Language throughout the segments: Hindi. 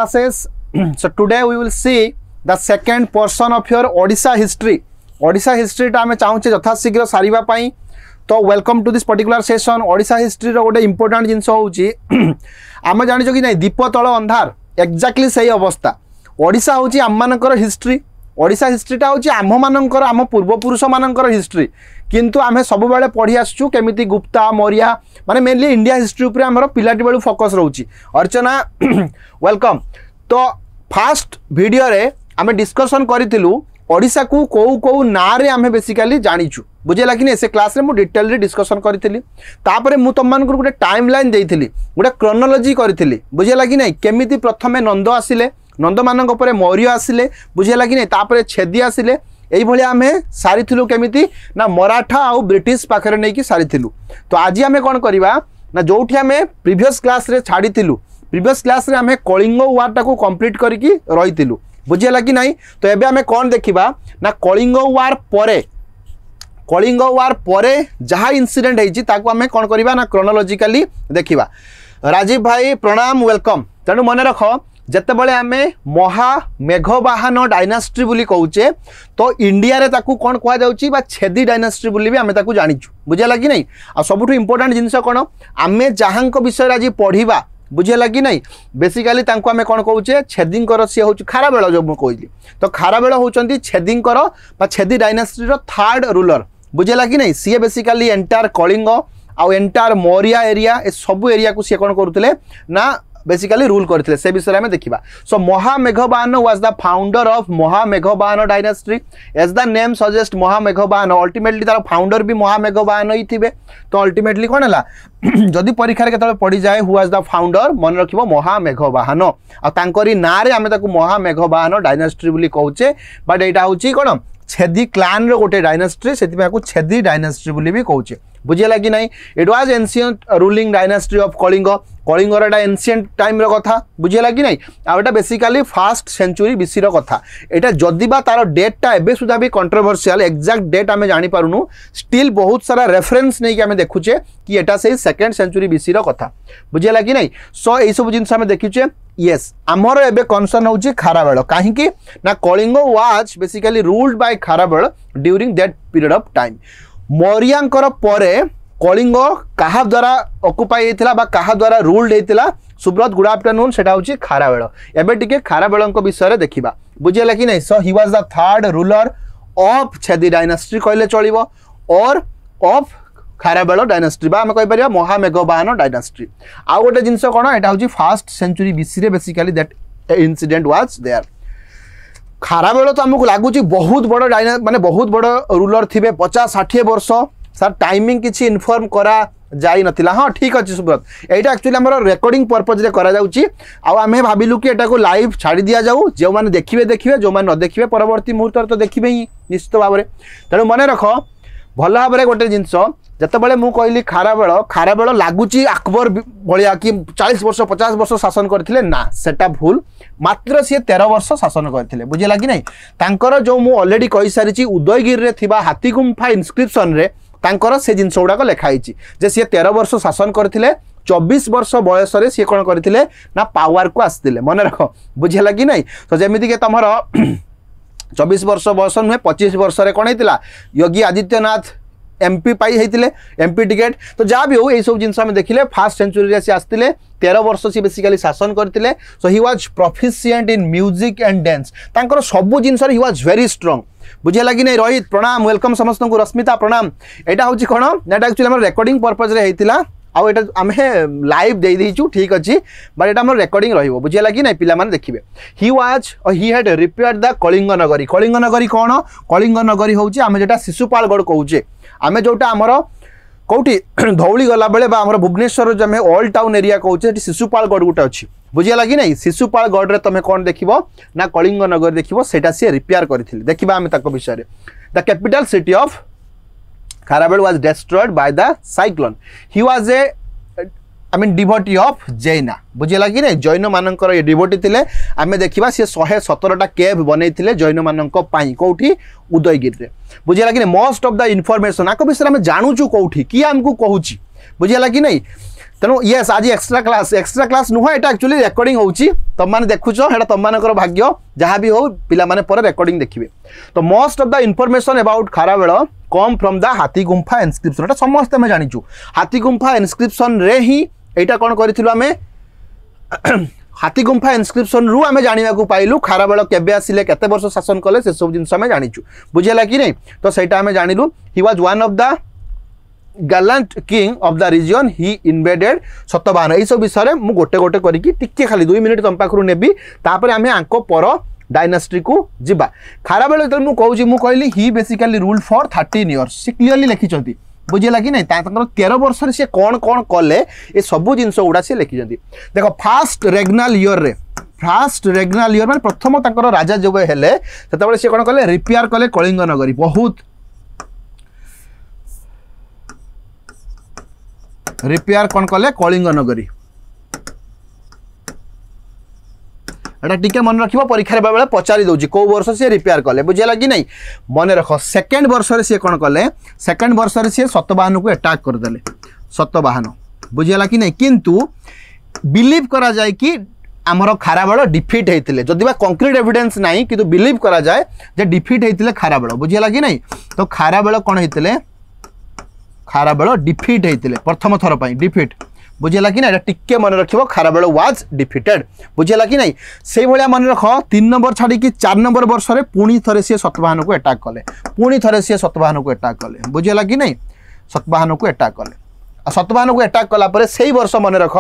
classes. So today we will see the second portion of your Odisha history. Odisha history टा आमे चाहूचे यथा शीघ्र सारिबा पई तो welcome to this particular session. Odisha history रो गोटे इंपोर्टेंट जिंस होउची आमे जानिचो कि नहीं दीप तळ अंधार एक्जाक्टली सही अवस्था. ओडिशा होउची आम मानकर हिस्ट्री. ओडिशा हिस्ट्रीटा होउची आम मानकर आम पूर्वपुरुष मानकर हिस्ट्री किंतु आमे सब बेले पढ़ी आसचु केमिति गुप्ता मौर्य माने मेनली इंडिया हिस्ट्री ऊपर हमर पिलाटी बेलू फोकस रहउची. अर्चना वेलकम. तो फास्ट वीडियो रे आमे डिस्कशन करितिलु ओडिशा को कौ ना रे आमे बेसिकली जानिचु बुझेला कि नहीं. से क्लास रे मु डिटेल रे डिस्कशन करितिली तापरे मु तम मान गोटे टाइमलाइन देइतिली गोटे क्रोनोलॉजी करितिली बुझेला कि नहीं. केमिति प्रथमे नंद आसिले नंद मानक उपरे मौर्य आसिले बुझेला कि नहीं. तापरे छेदी आसिले एई भली आमे सारिथिलु केमिति ना मराठा आउ ब्रिटिश पाखरे नै कि सारिथिलु. तो आज आमे कोन करिवा ना जोठी आमे प्रीवियस क्लास रे छाडितिलु प्रीवियस क्लास रे आमे कलिंग वार टाको कंप्लीट करिकि रहितिलु बुझेला कि नहीं. तो एबे आमे कोन देखिबा ना कलिंग वार परे जहा इंसिडेंट हेछि ताको आमे कोन करिबा ना क्रोनोलॉजिकली देखिबा. राजीव भाई प्रणाम वेलकम. तेणु मन रख जते बळे आमे महा मेघवाहन डायनास्टी बोली कहूचे तो इंडिया रे ताकू कोन कहआ जाउची बा छेदी डायनास्टी बोली भी आमे ताकू जानिचु बुझेला कि नहीं. आ सबुठु इंपोर्टेंट जिंस कोन आमे जहांको विषय आज पढ़िबा बुझेला कि नहीं. बेसिकली तांको आमे कोन कहूचे छेदींकर सी होउची खाराबेळ जो मु कहली तो खाराबेळ होउचंती छेदींकर बा छेदी डायनास्टी रो थर्ड रूलर बुझेला कि नहीं. सी बेसिकली एंटायर कलिंग आ एंटायर मौर्य एरिया ए सब एरिया को सी कोन करूतले ना बेसिकली रूल करते से विषय में देखा. सो महामेघवाहन was the founder of महामेघवाहन dynasty as the name suggest. महामेघवाहन ultimately तार फाउंडर भी महामेघवाहन ही थे. तो अल्टीमेटली कौन है जदि परीक्षा के पड़ी जाए हु वाज द फाउंडर मन रखिबो महामेघवाहन आ तांकरी ना रे आमे ताकू महामेघवाहन डायनास्टी बोली कहूचे. बट एटा होची कोन छेदी क्लान रो गोटे डायनास्टी से छेदी डायनास्टी बोली भी कहूचे बुझेला कि नहीं. It was ancient ruling dynasty of Kalinga. कलिंगर एटा एंशिएंट टाइम रो कथा बुझेला कि नहीं. आ एटा बेसिकली फर्स्ट सेंचुरी बीसी रो कथा. एटा जदि बा तार डेटटा एबे सुधा भी कंट्रोवर्शियल एक्जाक्ट डेट आमे जानि पारुनु स्टिल बहुत सारा रेफरेंस नै कि आमे देखुचे कि एटा से सेकंड सेंचुरी बीसी रो कथा बुझेला कि नहीं. सो ए सब जिंस आमे देखिचे यस आमर एबे कंसर्न होची खाराबेळ काहे कि ना Kalinga was basically ruled by Kharavela during that period of time. मौर्यांकर परे कलिंग कहा द्वारा ऑक्युपाई हेतिला बा कहा द्वारा रूल्ड हेतिला. सुब्रत गुड आफ्टरनून सेटा होची खाराबेळ. एबे टिके खाराबेळंक विषय रे देखिबा बुझेला कि नहीं. So he was the third ruler of Chedi dynasty कहले चलिबो और ऑफ खाराबेळ डायनास्टी बा हमें कहि परिया महामेघवाहन डायनास्टी. आ गोटे जिंस कोन एटा होची फर्स्ट सेंचुरी बीसी रे basically that incident was there. Kharavela तो हमको लागुची बहुत बड़ माने बहुत बड़ रूलर थिबे 50-60 वर्ष सर टाइमिंग किछि इन्फॉर्म करा जाई नथिला. हाँ ठीक अछि सुब्रत एटा एक्चुअली हमर रेकॉर्डिंग पर्पज रे करा जाउची आ हमें भाबिलु कि एटा को लाइव छाड़ी दिया जाऊ जो माने देखिबे जो माने न देखिबे परवर्ती मुहूर्त तो देखिबे ही निश्चित भाव में. तेणु मन रख भल भाव में गोटे जिनस जते बळे मु कहली खाराबेळ लागुची अकबर भलिया कि 40 वर्ष 50 वर्ष शासन करथिले ना सेटा भूल. मात्र सी 13 वर्ष शासन करथिले बुझेला कि नहीं. तांकर जो मु ऑलरेडी कहि सारिची उदयगिरी रे थिबा हाथीगुम्फा इनस्क्रिप्शन रे तांकर से जिनस गुड़ाक लिखाई जे सी 13 वर्ष शासन करथिले. 24 वर्ष बयस रे सी कोन करथिले ना पावर को आस्तिले मन रख बुझेला कि नहीं. तो जेमिति के तमर 24 वर्ष बयस नुहे 25 वर्ष रे कोन हेतिला योगी आदित्यनाथ एमपी पाई हेतिले एमपी टिकेट. तो जहाँ भी हो ये सब जिनस देखिले फर्स्ट सेंचुरी रे सी आस्तिले 13 वर्ष सी बेसिकली शासन करथिले. So he was proficient in music and dance. तांकर सब जिनस रे ही वाज वेरी स्ट्रांग बुझेला कि नहीं. रोहित प्रणाम वेलकम समस्त को. रश्मिता प्रणाम. एटा होची कोन एटा एक्चुअली हमर रेकॉर्डिंग पर्पज रे हेतिला आउ एटा आमे लाइव दे देइछु ठीक अछि बट एटा हमर रेकॉर्डिंग रहिबो बुझेला कि नहीं. पिला माने देखिबे he was he had repaired the Kalinga Nagari. Kalinga नगरी कोन कलिंग नगरी होची आमे जेटा शिशुपालगढ़ कहूचे आमे जोटा हमर कोठी धौली गला बेले बा हमर भुवनेश्वर जो आमे ओल्ड टाउन एरिया कहूचे एटी शिशुपालगढ़ गुटा अछि बुझेला कि नहीं. शिशुपालगढ़ रे तमे कोन देखिबो ना कलिंग नगरी देखिबो सेटा से रिपेयर करथिले देखिबा आमे ताको विषय रे. The capital city of Karavel was destroyed by the cyclone. He was a devotee of जैना बुझेला कि नहीं. जैन मानकर ये डिवोटी थिले आमे देखिबा से 117टा केव बनैथिले जैन मानक पई कोठी उदयगिरी रे बुझेला कि नहीं. मोस्ट ऑफ द इंफॉर्मेशन आको विषय में जानूचु कोठी कि हमकु कहूची बुझेला कि नहीं. तेणु येस आज एक्स्ट्रा क्लास नुह ये एक्चुअली रेकर्डिंग होची तुम मैंने देखुच है तुम मान भाग्य जहाँ भी हो पिला माने पर रेकर्डिंग देखिए। तो most of the information about Kharavela come from the हाथी गुंफा इनस्क्रिप्शन एटा समस्त आम जानिचु हाथी गुंफा इनस्क्रिप्शन रे ही एटा कौन करिथिलु आमे हाथी गुंफा इनस्क्रिप्शन रु आमे जानिबा को पाइलु खारबेल केबे आसिले केते वर्ष शासन कले से सब जिंस आमे जानिचु बुझेला कि नहीं। तो सेटा आमे जानिलु he was one of the gallant king of the region he invaded Satavahana यही सब विषय में गोटे गोटे करके टिके खाली 2 मिनिट तुम पाखु नेबी तापर आमे आंको पर डायनास्टी को जिबा। खारबेल जो मुझे कहली ही बेसिकली रूल फॉर 13 इयर्स से क्लीयरली लिखिं बुझेगा कि नहीं 13 वर्ष से कौन कौन कले ये सब जिनस गुड़ा सी लिखिं। देख फास्ट रेगनाल इयर मैं प्रथम तक राजा जो हेले से कौन कले रिपेयर कले कलिंग नगरी बहुत रिपेयर कौन कले कलिंग नगरी एटा टिके मन रखिबो परीक्षा बेले पचारि दउची को वर्ष से रिपेयर कले बुझेला कि नहीं मन रख सेकंड वर्ष रे से कौन कले सेकंड वर्ष रे से सतवाहन को अटैक कर देले सतवाहन बुझेला कि नहीं किंतु बिलीव करा जाय कि आमर खारबेल डिफिट होते जदि कंक्रीट एविडेंस नहीं कि बिलीव करा जाए जे डिफिट होते खारबेल बुझेला कि नहीं। तो खारबेल कौन होते खारबेल डिफिट होते प्रथम थर पर डिफिट बुझेला कि नहीं टिके मन रखिबो खारबेल वाज डिफिटेड बुझेला कि नहीं। से भलिया मन रख 3 नंबर छाड़ी कि 4 नंबर वर्ष रे पुणी थरे से सतवाहन को अटैक कले पुणी थरे से सतवाहन को अटैक कले बुझेला कि नहीं सतवाहन को अटैक कले सतवाहन को अटैक कला परे सेही वर्ष मन रख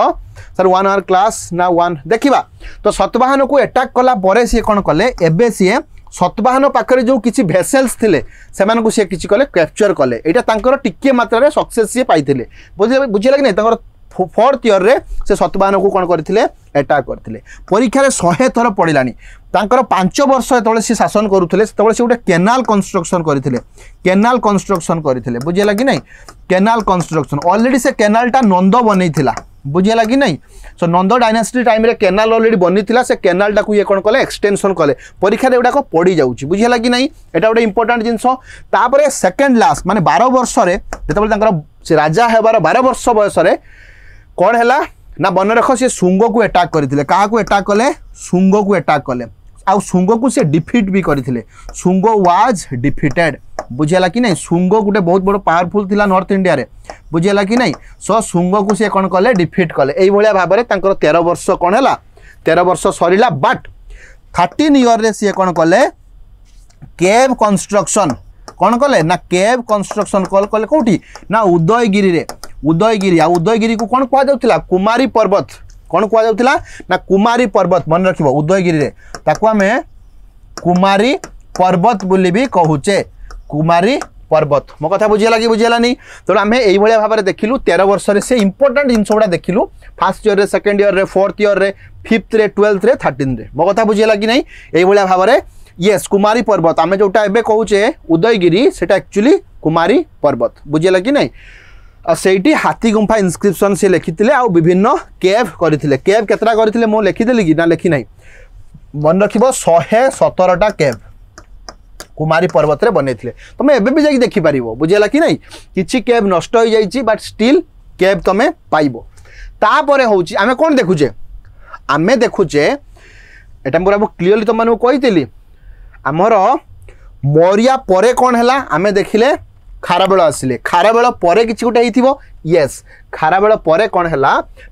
सर 1 आवर क्लास ना 1 देखिबा। तो सतवाहन को अटैक कला परे से कोन कले एबे से सतवाहन पाखरे जो किछि भेसेल्स थिले सेमान को से किछि कले कैप्चर कले एटा तांकर टिके मात्रा रे सक्सेस से पाइथिले बुझेला कि नहीं तांकर 4th ईयर रे से सतवाहन को कौन करथिले अटैक करथिले परीक्षा रे 100 थर पड़िलानी तांकर 5 वर्ष तळे से शासन करूथिले तळे से गोटे केनाल कंस्ट्रक्शन करथिले बुझेला कि नहीं केनाल कंस्ट्रक्शन ऑलरेडी से केनालटा नंद बनैथिला बुझेला कि नहीं। सो नंद डायनास्टी टाइम रे केनाल ऑलरेडी बनिथिला से केनालटा को ये कौन कले एक्सटेंशन कले परीक्षा रे एडा को पड़ी जाउची बुझेला कि नहीं एटा गोटे इंपोर्टेंट जिंस। तापरे सेकंड लास्ट माने 12 वर्ष रे जेतबे तांकर से राजा हेबार 12 वर्ष बयस रे कौन है ना मन रख सी शुंग को अटैक करते क्या अटैक कले शुंग को अटैक कले आ शुंग को से डिफिट भी करते शुंग वाज डिफिटेड बुझेला कि नहीं। शुंग गोटे बहुत बड़ पावरफुल थिला नॉर्थ इंडिया रे बुझेला कि नहीं। सो शुंग को से कौन कले डिफिट कले एई भलिया भाबरे तांकर 13 वर्ष कौन है 13 वर्ष सरीला बट 13 ईयर रे से कौन कले केव कंस्ट्रक्शन कौन कले ना केव कंस्ट्रक्शन कल कले कोठी ना उदयगिरी रे उदयगिरी को कौन कहुला कुमारी पर्वत कौन कहुला ना कुमारी पर्वत मन रखिबो उदयगिरी रे ताको आमे कुमारी पर्वत बोली भी कहूचे कुमारी पर्वत मो कथा बुझेला कि बुझेला नहीं। तो आम यही भाव में देखिलु 13 वर्ष से इंपोर्टेंट जिनस गुड़ा देखिलु फर्स्ट ईयर रे सेकंड ईयर रे 4th ईयर रे 5th रे 12th रे 13th रे मो कथा बुझेला कि नहीं यही भाव में येस कुमारी पर्वत आम जोटा एबे कहूचे उदयगिरी सेटा एक्चुअली कुमारी पर्वत बुझेला कि नहीं। सेठी हाथी गुंफा इनस्क्रिप्शन से लिखिते आ विभिन्न केव करथिले केव केतरा करथिले मो लिखिदेली कि ना लिखि नाही मन रखिबो 117टा केव कुमारी पर्वत रे बनेथिले तमे एबे भी जाई देखि परिबो बुझेला कि नहीं किछि केव नष्ट हो जाईची बट स्टिल केव तमे पाइबो। तापरे होउची आमे कोन देखुचे आमे देखुचे एटा पूरा क्लियरली तुम मानू कहितली आमर मरिया परे कौन है आमे देखिले खारबेल आसिले खारबेल परे किछि गोटे हिथिबो यस खारबेल परे कौन है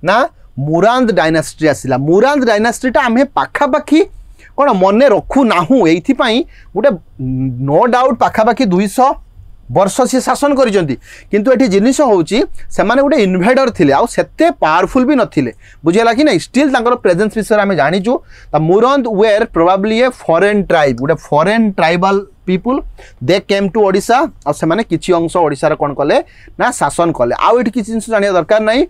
ना मुरांद डायनास्टी आसिला मुरांद डायनास्टीटा आमे पाखापाखि कौन मन रखु नाहु एइथिपाई गोटे नो डाउट पाखापाखि 200 वर्ष से शासन करिसेंती किंतु एठी जिनिस होउची से माने गोटे इन्वेडर थिले आ सेते पावरफुल भी नथिले बुझेला कि नहीं स्टिल तांकर प्रेजेंस विषय आमे जानिचु the Murunda were probably a foreign tribe गोटे foreign tribal people they came to Odisha आ से माने किछि अंश ओडिशा रे कोन कले ना शासन कले आ एठी किछि जिनिस जानिया दरकार नहीं।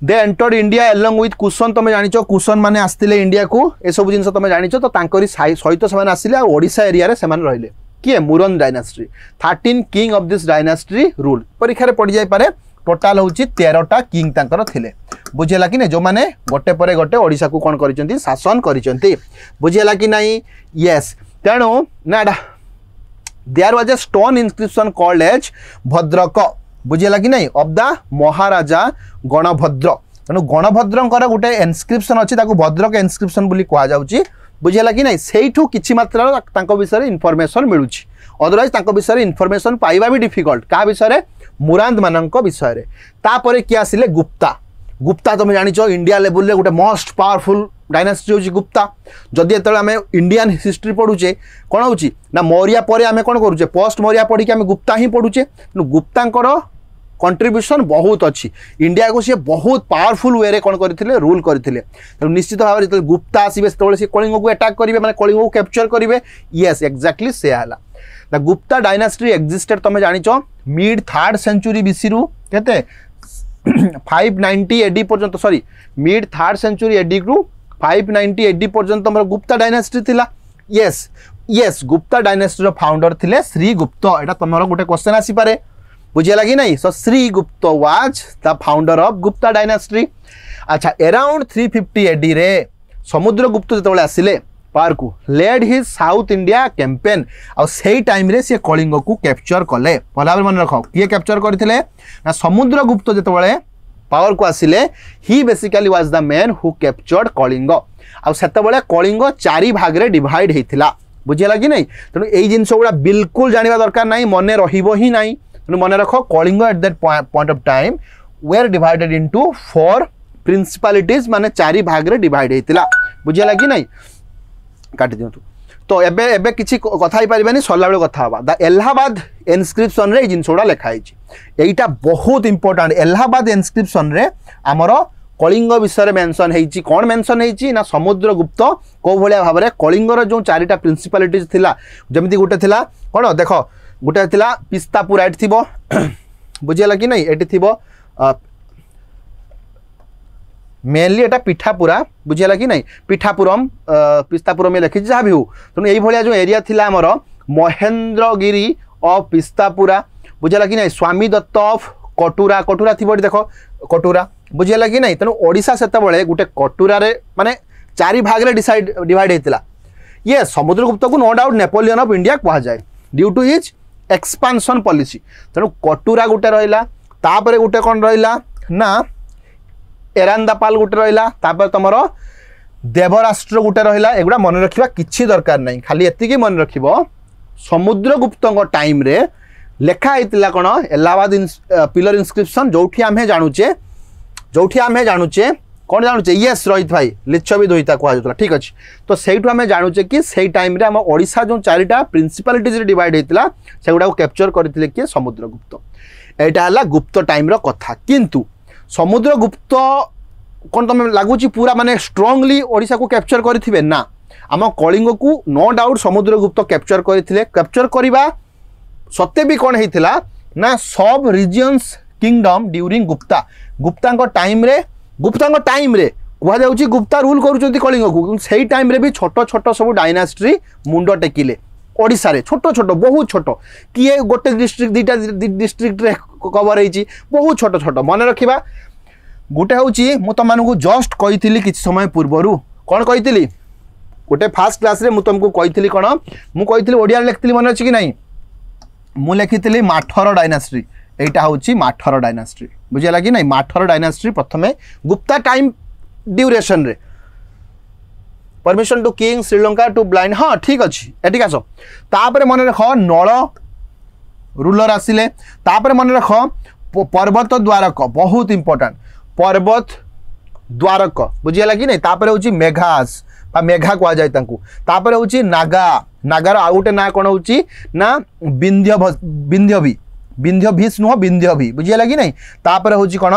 They entered India along with cushion तुम जानिचो कुशन माने आस्तिले इंडिया को ए सब जिनिस तुम जानिचो तो तांकरी सहित से माने आसिले आ ओडिशा एरिया रे से माने रहिले किए Murunda dynasty 13 king of this dynasty rule परीक्षा रे पड़ जाय पारे टोटाल होची 13टा किंग तांकर थिले बुझेला कि नहीं जो माने गोटे परे गोटे ओडिशा को कोन करिसेंती शासन करिसेंती बुझेला कि नहीं यस तेणु ना there was a stone inscription called as Bhadrak बुझेगा कि नहीं ऑफ द महाराजा गणभद्र तेणु गणभद्रंकर गोटे इनस्क्रिप्शन अच्छी भद्रक इनस्क्रिप्शन बोली कह जाउची बुझेगा कि नहीं सेठू किछि मात्रा तांको विषय इनफॉरमेशन मिलुची अदरवाइज विषय इनफॉरमेशन पाइबा भी डिफिकल्ट क्या विषय मुरांद मान विषय रे तापरे किए आसिले गुप्ता गुप्ता तुम जानिच इंडिया लेवल रे गोटे मोस्ट पावरफुल डायनासिटी होची गुप्ता जदि एत आम इंडियन हिस्ट्री पढ़ुचे कौन हो ना मौर्य पर आम कौन करुचे पोस्ट मौर्य पढ़ी आम गुप्ता ही पढ़ुचे गुप्तांकर कंट्रीब्यूशन बहुत अच्छी इंडिया को सी बहुत पावरफुल वे रे कौन करते रूल करते निश्चित भाव में गुप्ता आसवे से कलिंग को अटैक करेंगे मैंने कलिंग को कैप्चर करेंगे येस एक्जाक्टली से द गुप्ता डायनासिटी एक्जिस्टेड तुम जानिच मिड 3rd सेंचुरी बीसी रु केते 590 एडी पर्यंत sorry mid 3rd century AD रु 590 एडी पर्यंत तुम गुप्ता डायनासिटी थिला येस येस गुप्ता डायनासिटी रो फाउंडर थिले श्री गुप्त एटा तुमरो गोटे क्वेश्चन आसी पारे बुझेला कि नहीं so Sri Gupta was the founder of Gupta dynasty अच्छा अराउंड 350 एडी रे समुद्रगुप्त जेतबेले आसिले पार को led his south India campaign आ सेही टाइम रे से कलिंग को कैप्चर कले भला मन रख किए कैप्चर करथिले ना समुद्रगुप्त जेतबेले पावर को आसिले he basically was the man who captured Kalinga आ सेतबेले कलिंग 4 भाग रे डिवाइड हेतिला बुझेला कि नहीं तेणु एई जिंस गुडा बिल्कुल जानिबा दरकार नाही मने रहिबो ही नाही तेणु मने रख Kalinga at that point of time were divided into 4 principalities माने 4 भाग रे डिवाइड हेतिला बुझेला कि नहीं काटि दियंतु तो एबे एबे किछि कथा ही परिबानी सरला बेले कथा हबा द इलाहाबाद इनस्क्रिप्शन रे जिंस गुडा लिखा हिची एटा बहुत इंपोर्टेंट इलाहाबाद इनस्क्रिप्शन रे हमर कलिंग विषय मेंशन हेची कोन मेंशन हेची ना समुद्रगुप्त को भलिया भाव रे कलिंगर जो 4टा प्रिंसिपालिटीज थिला जेमिति गोटे थिला कोन देखो गोटे थिला पिस्तापुर एट थिबो बुझियला कि नहीं एटी थिबो मेनली एटा पिठापुरा बुझेगा कि नहीं पिठापुरम पिस्तापुरम में लिखी जहाँ भी हो तेणु यही भाया जो एरिया थिला आमर महेंद्रगिरी ऑफ पिस्तापुरा बुझेगा कि नहीं स्वामी दत्त ऑफ कटुरा कटुरा थी देख कटुरा बुझेगा कि नहीं तेणु ओडिशा सेतबेले गोटे कटुरा रे माने 4 भाग रे डिवाइड होता ये समुद्रगुप्त को no doubt Napoleon of India कह जाए due to his expansion policy तेणु कटुरा गोटे रहा तापर गोटे कौन रहा ना एरांदापाल गोटे रहा तुम देवराष्ट्र गोटे रहा एगुड़ा मन रखा किसी दरकार नहीं खाली एति मन रख समुद्रगुप्त टाइम रे लेखा होता कौन इलाहाबाद पिलर इनस्क्रिप्शन जो आम जानुचे कौन जानुचे येस रोहित भाई लिच्छवी दोहिता कहला ठीक अच्छे तो सहीठू आम जानुचे कि से टाइम रे आम ओडिशा जो 4टा प्रिंसिपालिटीज डिवाइड होता से गुड़ा कैप्चर करते किए समुद्रगुप्त यहाँ है गुप्त टाइम कथा किंतु समुद्रगुप्त कौन तुम लगुच पूरा माने स्ट्रांगली ओडिशा को कैप्चर करेंगे ना आम कलिंग को नो डाउट समुद्रगुप्त कैप्चर करते कैप्चर करवा सत्य भी कौन होता ना सब regions kingdom during Gupta Gupta time रे कहुच्छी गुप्ता रूल करुँच कलिंग को सही टाइम रे भी छोट छोट सब डायनासिटी मुंड टेकिले ओडिशा रे छोट छोट बहुत छोट किए गोटे डिस्ट्रिक्ट 2टा डिस्ट्रिक्ट रे कवर होती बहुत छोट छोट मन रखा गोटे हूँ मु तुमको जस्ट कही कि समय पूर्वर कौन कही गोटे फास्ट क्लास रे मु तुमको कही कौन मुझे ओडिया लिखी मन अच्छी कि नहीं मु लिखी माठर डायनासिटी यहाँ हूँ माठर डायनासिटी बुझेगा कि नहीं माठर डायनासिटी प्रथम गुप्ता टाइम ड्यूरेशन रे permission to king Sri Lanka to blind हाँ ठीक अच्छे एटिक आस तापर मन रख नल रूलर आसिले तापर मन रख पर्वत द्वारक बहुत इंपोर्टेंट पर्वत द्वारक बुझीगला कि नहीं तापर हूँ मेघास मेघा कह जाए तापर हूँ नागा नागार आउ गोटे ना कौन हो ना विंध्यभी विंध्यभीष नुह विंध्यभी बुझीगला कि नहीं तापर हूँ कौन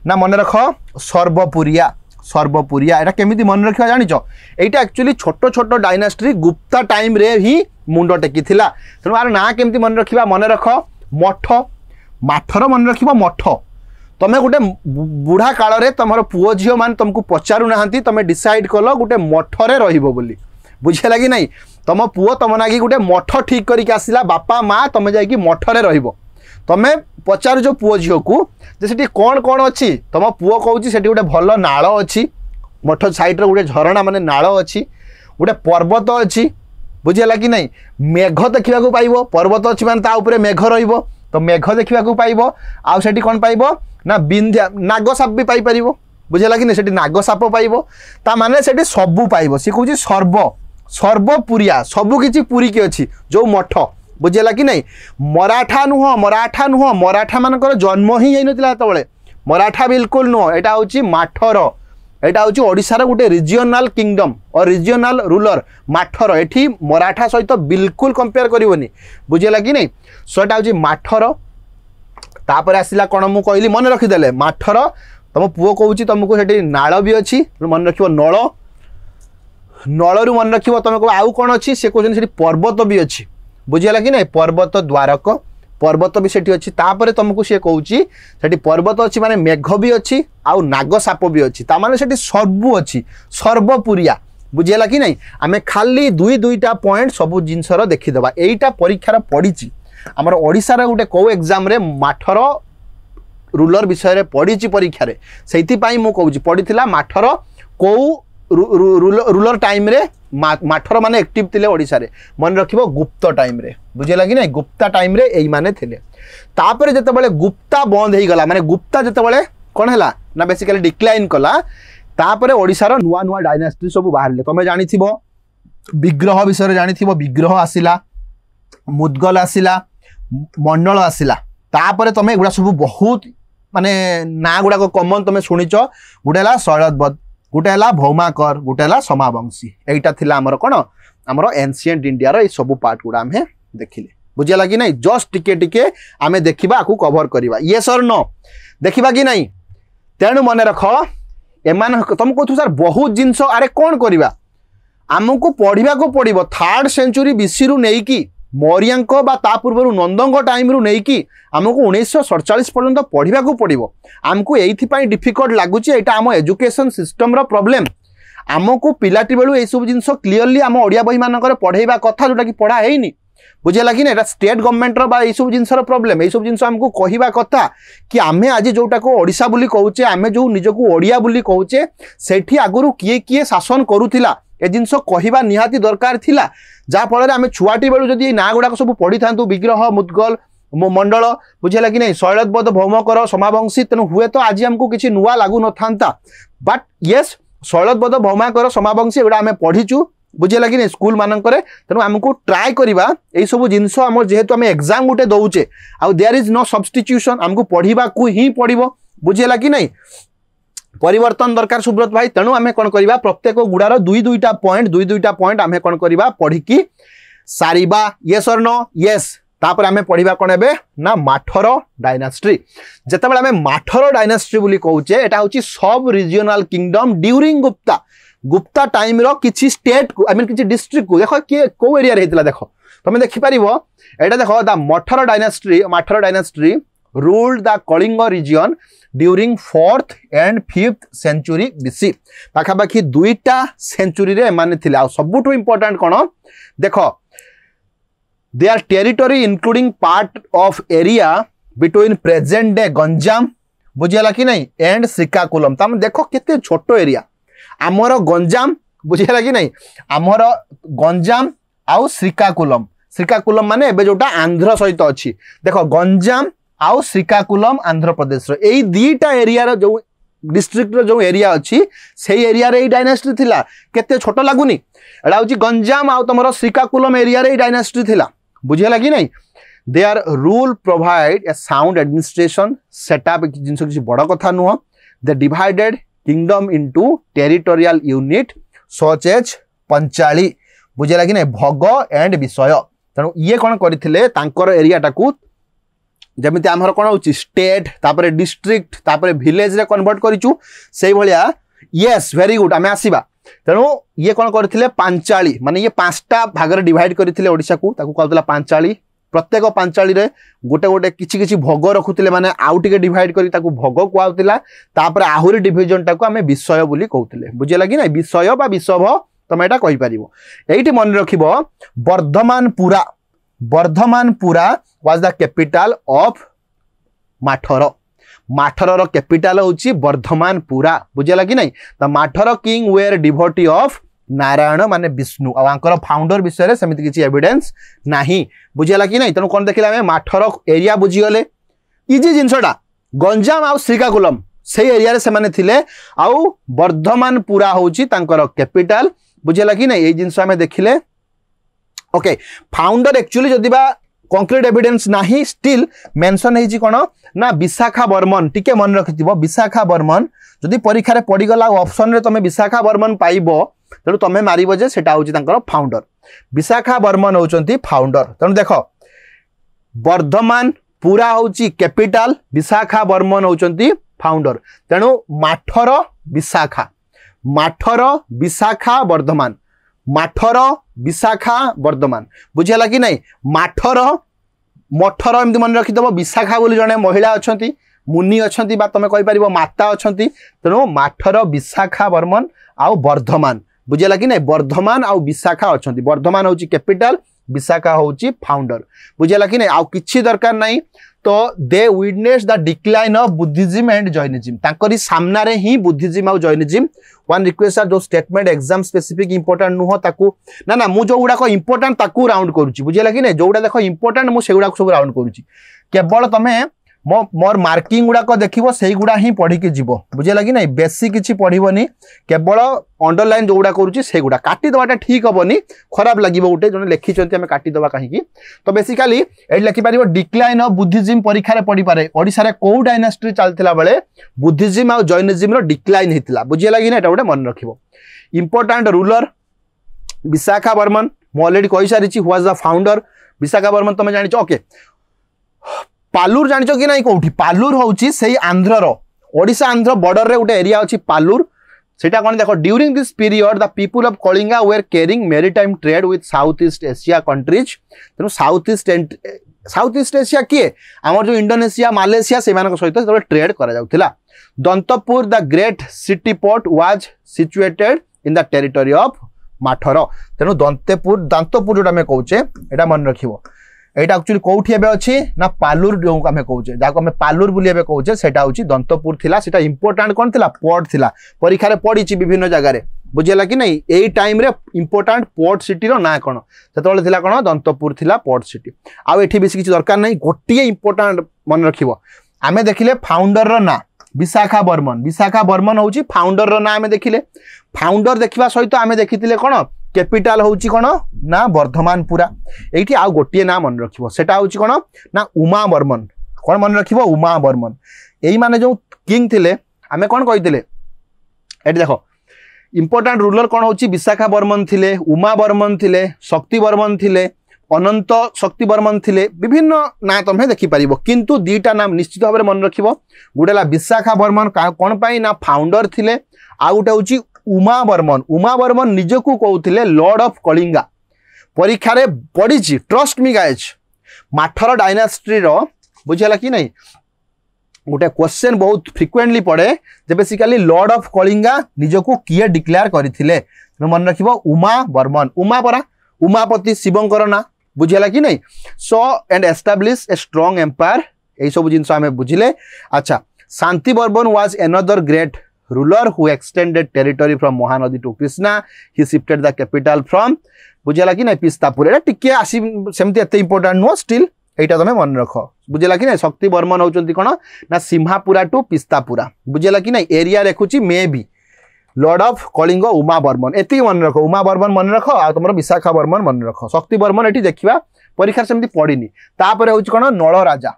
ना मन रख सर्वपुरिया सर्वपुरिया एटा केमिति मन रखा जानिच एटा एक्चुअली छोट छोट डायनासिटी गुप्ता टाइम रे ही मुंड टेकी थिला तेणु आर ना केमिति मन रखा मन रख मठ माठर मन रख मठ तमें गोटे बुढ़ा काल रे तुम पुओ झील मान तुमको पचारू ना तुम डिसाइड कल गोटे मठरे रहिबो बोली बुझेगा कि नहीं तुम पुओ तुम ना गोटे मठ ठीक करके आसला बापा माँ तुम जाकि मठरे रहिबो तमें पचार जो पुओ झील को से कौन कौन अच्छी तुम पुओ कहूँ से गोटे भल नाल अच्छी मठ साइड्रे गोटे झरणा माने नाल अच्छी गोटे पर्वत अच्छी बुझेगा कि नहीं मेघ देखा पाइब पर्वत अच्छी माने ता उपरे मेघ रहिबो तो मेघ देखा पाइब आउ सेठी कौन पाइब ना विंध्या नागसाप भी पाई परिबो बुझेला कि नहीं सेठी नागसाप पाइब ता माने सेठी सबू पाइब सी कहूँ सर्वपुरिया सबू किछि पुरी के अछि जो मठ बुझेला कि नहीं मराठा नुह मराठा मानकर जन्म ही होई नथिला तबले मराठा बिल्कुल नुह एटा होछि माठर एटा होछि ओडिशार गोटे रिजियोनाल किंगडम और रिजियोनाल रूलर माठर एठी मराठा सहित बिल्कुल कंपेयर करिवनी बुझेला कि नहीं सो एटा होछि माठर तापर आसिला कोन मु कहली मन रखिदेले माठर तुम पुओ कहूँ तुमको सेठी नाल भी अच्छी मन रखिब नल नलू मन रखिब तुम कह आउ कौन अच्छी से कहते सेठी पर्वत भी अच्छी बुझीगला कि नहीं पर्वत द्वारक पर्वत भी सेठी अच्छी तापर तुमको सी कहूँ सेठी पर्वत अच्छी माने मेघ भी अच्छी आउ नागसाप भी अच्छी तामाने सेठी सर्वु अच्छी सर्वपुरिया बुझीगला कि नहीं आमे खाली दुईटा पॉइंट सब जिनसर देखीदेवा एईटा परीक्षार पड़ी आमर ओडिशार गोटे कौ एग्जाम रे माठर रूलर विषय पड़ी परीक्षा रे सेइथिपाई मु कहूँ पड़ी माठर कौ रूलर टाइम रे माठर माने एक्टिव थिले ओडिशा रे मन रखिबो गुप्त टाइम रे बुझेला कि नहीं गुप्ता टाइम रे एई माने थिले तापर जते बेले गुप्ता बंद हे गला माने गुप्ता जते बेले कोन हैला ना बेसिकली डिक्लाइन कला तापर ओडिशा रो नुआ नुआ डायनास्टी सब बाहरले तमे जानि थिबो विग्रह विषय जानि थिबो विग्रह आसिला मुदगल आसिला मंडल आसिला तापर तमे एगुडा सब बहुत माने ना गुडा कॉमन तमे सुनिच गुडेला शैलदबद गुटेला भौमाकर गुटेला समावंशी एटा थिला हमर कोन हमर एंशिएंट इंडिया रो ए सब पार्ट गुडा हमें देखिले बुझिला कि नहीं जस्ट टिके टिके आमे देखिबा आकु कवर करिबा यस और नो देखिबा कि नहीं तेणु मन रख एमान तुम कहू सर बहुत जिंस अरे कौन करिबा आमको पढ़िबा को पड़िबो 3rd सेंचुरी बीसी रु नेई की मौर्यांक बा ता पूर्व नंदंग टाइम रु नहीं कि आमको 1947 पर्यंत पढ़ा को पड़ो आमको ये डिफिकल्ट लगुच यहाँ आम एजुकेशन सिस्टम रो प्रॉब्लम आमको पिलाटी बेलू ये सब जिनस क्लीयरली आम ओडिया बही मानक पढ़ेबा कथा जोटा कि पढ़ा है बुझेगा कि ना स्टेट गवर्नमेंट रो सब जिनसर प्रॉब्लम ये सब जिनस आमको कहवा कथा कि आमे आज जोटा को ओडिशा बोली कहूचे आमे जो निजको ओडिया बोली कहूचे सेठी आगुरु किए किए शासन करूथिला ए जिनस कहवा निहाती दरकार थिला जहाँ फल आम छुआटी बेलू जदि ना गुड़ाक सब पढ़ी था विग्रह मुदगल मंडल बुझेगा कि नहीं शैलदबद भौमकर समावंशी तेणु हुए तो आज आमको किसी नुआ लागू न था बट येस शैलदबद भौमाकर समावंशी एगुड़ा आम पढ़ीचु बुझेगा कि नहीं स्कूल मानकर तेणु आमको ट्राए करवा यही सब जिनस आम जेहेतु आम एग्जाम गोटे दौचे आउ देयर इज नो सब्स्टिट्यूशन आमको पढ़ा ही पड़ो बुझेगा कि नहीं परिवर्तन दरकार सुब्रत भाई तेणु आम कौन करवा प्रत्येक गुड़ार दुईटा पॉइंट आम कौन करवा पढ़िकी सारिबा येस और नो येस तापर आम पढ़ा कौन हे ना माठर डायनास्ट्री जिते आम माठर डायनास्ट्री बोली कहूचे एटा होची सब रिजियोनाल किंगडम ड्यूरिंग गुप्ता टाइम रो किछि स्टेट को आई मीन किछि डिस्ट्रिक्ट को देखो कि को एरिया रे हितला देखो तुम देखि परिबो एटा देखो the Mathara dynasty ruled the Kalinga region during 4th and 5th century BC पाखापाखि 2टा सेंचुरी रे माने थिले आ सबुठो इंपोर्टेंट कोन देखो they are territory including part of area between present day Ganjam बुझियाला कि नहीं एंड श्रीकाकुलम तम देखो केते छोटो एरिया आमर गंजाम बुझियाला कि नहीं आमर गंजाम आउ श्रीकाकुलम माने एबे जोटा आंध्र सहित अछि देखो गंजाम आउ श्रीकाकुलम आंध्र प्रदेश रो एई दीटा एरिया रो जो डिस्ट्रिक्ट रो जो एरिया अछि सेही एरिया रे डायनास्टी थिला केते छोटो लागुनी एडा होची गंजाम आउ तमरो श्रीकाकुलम एरिया रे डायनास्टी थिला बुझियाला कि नहीं they are rule provide a sound administration setup जिनस किसी बड़ कथा नुह they divided kingdom into territorial unit such as Panchali बुझियाला कि नहीं भोग एंड विषय तेणु ये कौन करथिले तांकर एरिया टाकू जमिति आमर कौन हो स्टेट तापर डिस्ट्रिक्ट तापर विलेज रे कन्वर्ट करिचु सेही भलिया यस वेरी गुड आमे आसीबा तेणु ये कौन करथिले पांचाली माने ये 5टा भाग रे डिवाइड करथिले ओडिसा को ताकू कहतला पांचाली प्रत्येक पांचाली रे गोटे गोटे किछि किछि भोग रखुथिले माने आउ टिके डिवाइड करी ताकू भोग कहउतिला तापर आहुरी डिवीजन टाकू आमे विषय बोली कहउतिले बुझिला कि नै विषय बा विषभ तमे एटा कहि परिबो एइटी मन रखिबो Vardhamanapura was the capital of Mathara capital होची वर्धमानपुरा बुझिला कि नहीं the Mathara king were devotee of Narayana माने विष्णु आंकर फाउंडर विषय सेमती किसी एविडेंस नाही बुझीला कि नहीं तेणु कौन देखिले आम माठर एरिया बुझीगले इजी जिनसटा गंजाम आउ श्रीकाकुलम से एरिया से माने थिले आउ वर्धमान पूरा होची तांकर कैपिटल बुझीला कि नहीं ये जिनस आम देखिले ओके फाउंडर एक्चुअली जदि बा कंक्रीट एविडेंस नाही स्टिल मेंशन हेची कोन ना विशाखा बर्मन टिके मन रखिथिबो विशाखा बर्मन जदि परीक्षा रे पड़ी गला ऑप्शन रे तमे विशाखा बर्मन पाइबो तेणु तमे मारिबो जे सेटा होची तांकर फाउंडर विशाखा बर्मन होचंती फाउंडर तेणु देखो वर्धमान पूरा होची कैपिटल विशाखा बर्मन होचंती फाउंडर तेणु माठर विशाखा वर्धमान माठर विशाखा वर्धमान बुझीला कि नहीं माठर मठर एमती मन रखिदेव विशाखा बोली जड़े महिला अच्छा मुनि अच्छा बा तुम कहीपर माता अच्छा तेणु माठर विशाखा बर्मन आउ वर्धमान बुझीला कि नहीं वर्धमान आउ विशाखा अच्छा वर्धमान हूँ कैपिटल विशाखा हूँ फाउंडर बुझीला कि नहीं आउ किछि दरकार नहीं तो they witness the decline of Buddhism and Jainism तांकरी सामना रे ही बुद्धिज्म आउ जैनिज्म वन रिक्वेस्ट जो स्टेटमेंट एग्जाम स्पेसिफिक इंपोर्टेंट नुह ताकू ना मु जो गुडा इंपोर्टेंट ताकू राउंड करूची बुझीला कि नहीं जो गुडा देखो इंपोर्टेंट मु से गुडा सब राउंड करूची केवल तमे मोर मार्किंग गुड़ाक देखो से गुड़ा ही पढ़ी जीव बुझेगा कि नहीं बेसी किसी पढ़नी केवल अंडरलाइन जो गुड़ा करुच्ची से गुड़ा काटिदेवाटा ठीक हेनी खराब लगे गोटे जो लिखिं आम काटिदेवा कहीं तो बेसिकाली ये लिखिपर डिक्लाइन ऑफ बुद्धिज्म परीक्षा पड़ी पारे ओडिशा रे कौ डायनास्टी चलता बेले बुद्धिज्म और जैनिज्म डिक्लाइन होता बुझेगा कि नहीं गोटे मन रख इंपोर्टाट रूलर विशाखा बर्मन मुझे अलरेडी कही सारी who was the founder Vishakha Burman तुम जान ओके पालूर जानिच कि नहीं कौटी पालूर होची से आंध्रर ओडिशा आंध्र बॉर्डर रे गोटे एरिया अच्छी पालूर सेटा कौन देख during this period the people of Kalinga were carrying maritime trade with south east Asia countries तेणु साउथ ईस्ट एशिया किए आमर जो इंडोनेशिया मालेशिया से सहित ट्रेड करा Dantapura the great city port was situated in the territory of Mathara तेणु दांतपुर जोटा आम कौचे यहाँ मन रखिबो एटा एक्चुअली कौटी एबे अछि ना पालूर जो आम कौचे जहाँ आम पालूर बोली एबे कौचे सेटा होची दंतपुर थिला सेटा इंपोर्टेंट कौन थिला पोर्ट थिला परीक्षा रे पड़ीची विभिन्न जगह रे बुझेला कि नहीं एई टाइम रे इंपोर्टेंट पोर्ट सिटी रो ना कोन सेतबेले थिला कोन दंतपुर थिला पोर्ट सिटी आ एठी बेसी किछि दरकार नहीं गोटिए इंपोर्टेंट मन रखिबो आमे देखिले फाउंडर रो ना विशाखा बर्मन होची फाउंडर रो ना आमे देखिले फाउंडर देखिबा सहित आमे देखितिले कोन कैपिटल होची कोन ना वर्धमान पूरा एठी आ गोटिए ना मन रखिबो सेटा होची कोन ना उमा बर्मन कोन मन रखिबो उमा बर्मन एई माने जो किंग थिले आमे कोन कहितिले एठी देखो इंपोर्टेंट रूलर कोन होची विशाखा बर्मन थिले उमा बर्मन थिले शक्ति बर्मन थिले अनंत शक्ति बर्मन थिले विभिन्न ना तमे देखि परिबो किंतु दीटा नाम निश्चित भाबरे मन रखिबो गुडेला विशाखा बर्मन कोन पाई ना फाउंडर थिले आ गुटे होची उमा बर्मन निजकू कहते लॉर्ड ऑफ कलिंगा परीक्षा रे पड़ी ट्रस्ट मी गाइज माठर डायनास्टी रो बुझेला कि नहीं गोटे क्वेश्चन बहुत फ्रिक्वेंटली पड़े जे बेसिकली लॉर्ड ऑफ कलिंगा निजकू किए डिक्लेयर करथिले मन रखिबो उमा बर्मन उमा परा उमापति शिवंकर ना बुझेला कि नहीं so and establish a strong empire ए सब जिंस आमे बुझिले अच्छा Shanti Varman was another great ruler who extended territory from Mahanadi to Krishna he shifted the capital from बुझेला कि नहीं पिस्तापुर एटा टिके आसी सेमती एते इंपोर्टेंट नो स्टिल एटा तमे मन रख बुझेला कि नहीं शक्ति बर्मन होचंती कोन ना सिंहापुरा टू पिस्तापुरा बुझेला कि नहीं एरिया रेखुची may be lord of Kalinga Uma Varman एति मन रख उमा बर्मन मन रख आ तुमरो विशाखा बर्मन मन रख शक्ति बर्मन एटी देखिबा परीक्षा सेमती पड़ीनी तापर होची कोन नळ राजा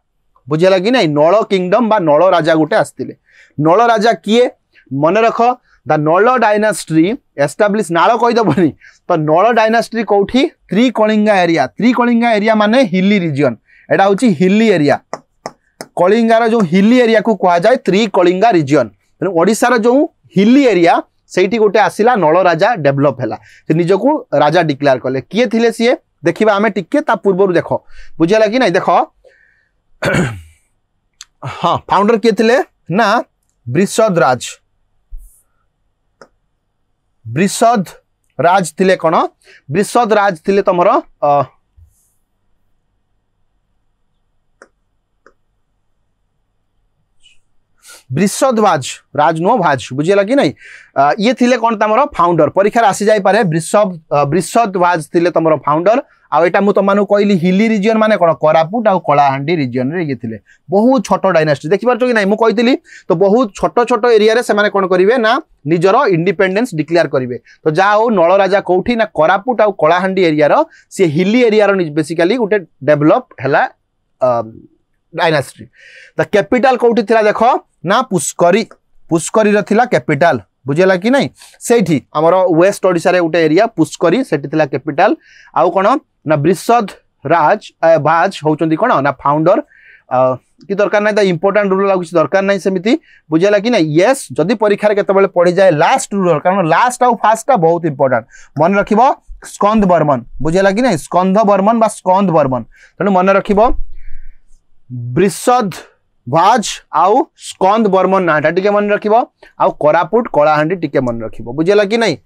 बुझेला कि नहीं नळ किंगडम बा नळ राजा गुटे आस्तिले नळ राजा किए मन रख द नळ डायनास्टी एस्टाब्लिश नाल कहीदबनी तो नळ डायनास्टी कौटी त्रिकलिंगा एरिया माने हिली रिजन एटा होची हिली एरिया कलिंगार जो हिली एरिया को कहा जाए त्रिकलिंगा रिजन ओडिशा रो जो हिली एरिया सेठी गोटे आसिला नळ राजा डेवलप हैला से निजको राजा डिक्लेयर कले किए थिले सिए देखिबा आमे टिके ता पूर्वरु देखो बुझेला कि नहीं देखो हां फाउंडर किए थिले ना बृषद राज थिले कोन बृषद राज थिले तमरो बृषध्वज राज नो भाज बुझेला कि नहीं ये थिले कोन तमरो फाउंडर परीक्षा आसी जाई पारे बृषध्वज थिले तमरो फाउंडर आ एटा मु तमानु कहली हिली रीजन माने कोन कोरापुट आ कलाहांडी रीजन रे ये थिले बहुत छोट डायनास्टी देखि पारछो कि नहीं मु कहितली तो बहुत छोट छोट एरिया रे से माने कोन करिवे ना निजरो इंडिपेंडेंस डिक्लेयर करिवे तो जा हो नळ राजा कोठी ना कोरापुट आ कलाहांडी एरिया रो से हिली एरिया रो बेसिकली गुटे डेवलप हला डायनास्टी द कैपिटल कोठी थिला देखो ना पुष्करी पुष्करी रो थिला कैपिटल बुझेला कि नहीं सेठी हमरो वेस्ट ओडिसा रे उटे एरिया पुष्करी सेठी थिला कैपिटल आउ कोन ना बृषध राज भाज होचंदी कोन ना फाउंडर कि दरकार नहीं द इंपोर्टेंट रूल लागु दरकार नहीं सेमिति बुझेला कि नहीं यस जदी परीक्षा रे केतबेले पढी जाए लास्ट रूल कारण लास्ट आउ फास्ट टा बहुत इंपोर्टेंट मन रखिबो स्कंद बर्मन बुझेला कि नहीं स्कंद बर्मन बा स्कंद बर्मन तने मन रखिबो बृषध भाज आउ स्कंद बर्मन नाटा टिके मन रखिबो आउ कोरापुट कलाहांडी टिके मन रखिबो बुझेला कि नहीं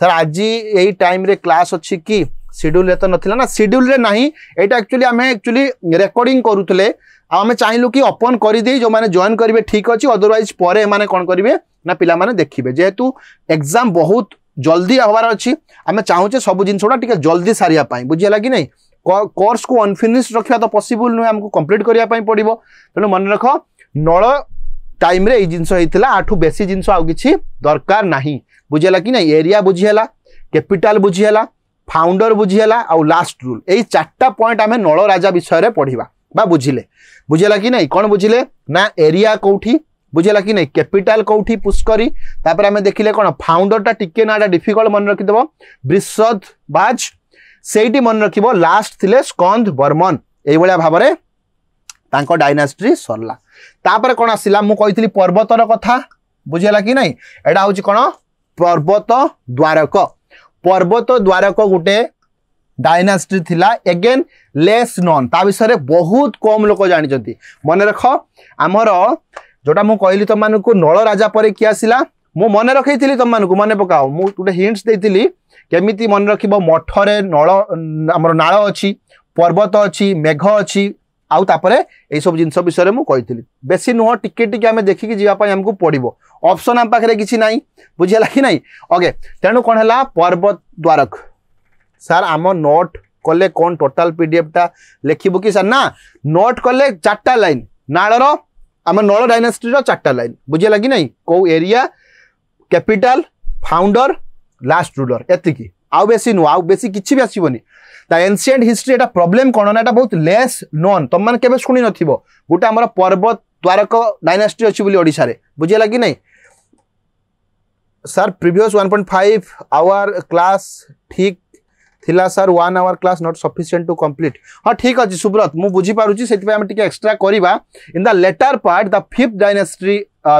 सर आज यही टाइम रे क्लास अछि कि शेड्यूल रे तो नथिला ना शेड्यूल रे नाही एटा एक्चुअली हमें एक्चुअली रिकॉर्डिंग करूतले आमे चाहिलु कि ओपन करि दे जो माने जॉइन करिवे ठीक अछि अदरवाइज परे माने कोन करिवे ना पिला माने देखिबे जेहेतु एग्जाम बहुत जल्दी आवार अछि आमे चाहूचे सब जिनसोडा टिके जल्दी सारिया पाई बुझिया कि नहीं कोर्स को अनफिनिश रखिया तो पॉसिबल नु हमको कंप्लीट करिया पाई पड़िबो तने मन रखो नळ टाइम रे ई जिंसो हेतिला आठु बेसी जिंसो आ किछि दरकार नाही बुझिया कि नहीं एरिया बुझियाला कैपिटल बुझियाला फाउंडर बुझियाला आउ लास्ट रूल एई चारटा पॉइंट आमे नळ राजा विषय रे पढिबा बा बुझिले बुझियाला कि नहीं कोन बुझिले ना एरिया कोठी बुझिला कि नहीं कैपिटल कोठी पुष्करी तापर हमें देखिले कोन फाउंडर टा टिके नाडा डिफिकल्ट मन रखि देबो बृषध बाज सेठी मन रखिबो लास्ट थिले स्कंद बर्मन एई बळिया भाबरे तांको डायनास्टी सरला तापर कोन आसिला मु कहितली पर्वतर कथा बुझिला कि नहीं एडा होची कोन पर्वत द्वारक गुटे डायनास्टी थिला अगेन लेस नॉन ता विषय बहुत कम लोक जानि जंती मन रख हमर जोटा मु कहली तुम मानकु नळ राजा परे कि आसिला मु मन रखैथिली तुम मानकु मन पकाओ मु गुटे हिंट्स देइथिली केमिति मन रखिबो मठरे नळ हमर नाळ अछि पर्वत अछि मेघ अछि आउ तापरे ए सब जिंस विषय मु कहिथिली बेसी नुह टिके टिके हमें देखि जिवा पय हमकु पडिबो ऑप्शन हम पाखरे किछि नाही बुझिला कि नाही ओके तेनु कोन हला पर्वत द्वारक सर आम नोट कले कोन टोटल पीडीएफ टा लेखिबो कि सर ना नोट कले चारटा लाइन नाळर आम नळ डायनास्टी रो चारटा लाइन बुझिला कि नहीं को area capital founder last ruler एतिकी आउ बेसी नु आउ बेसी किछि भी आसीबोनी द एंशिएंट हिस्ट्री एटा प्रॉब्लम कोन ना एटा बहुत लेस नोन तुम मन केबे सुनी नथिबो गुटा हमर पर्वत द्वारक डायनास्टी अछि बोली ओडिसा रे बुझिला कि नहीं सर प्रीवियस 1.5 आवर क्लास ठीक थिला sir 1 hour class not sufficient to complete हां ठीक अछि सुब्रत मु बुझी पारुची सेति पे हम टिके एक्स्ट्रा करिबा in the later part the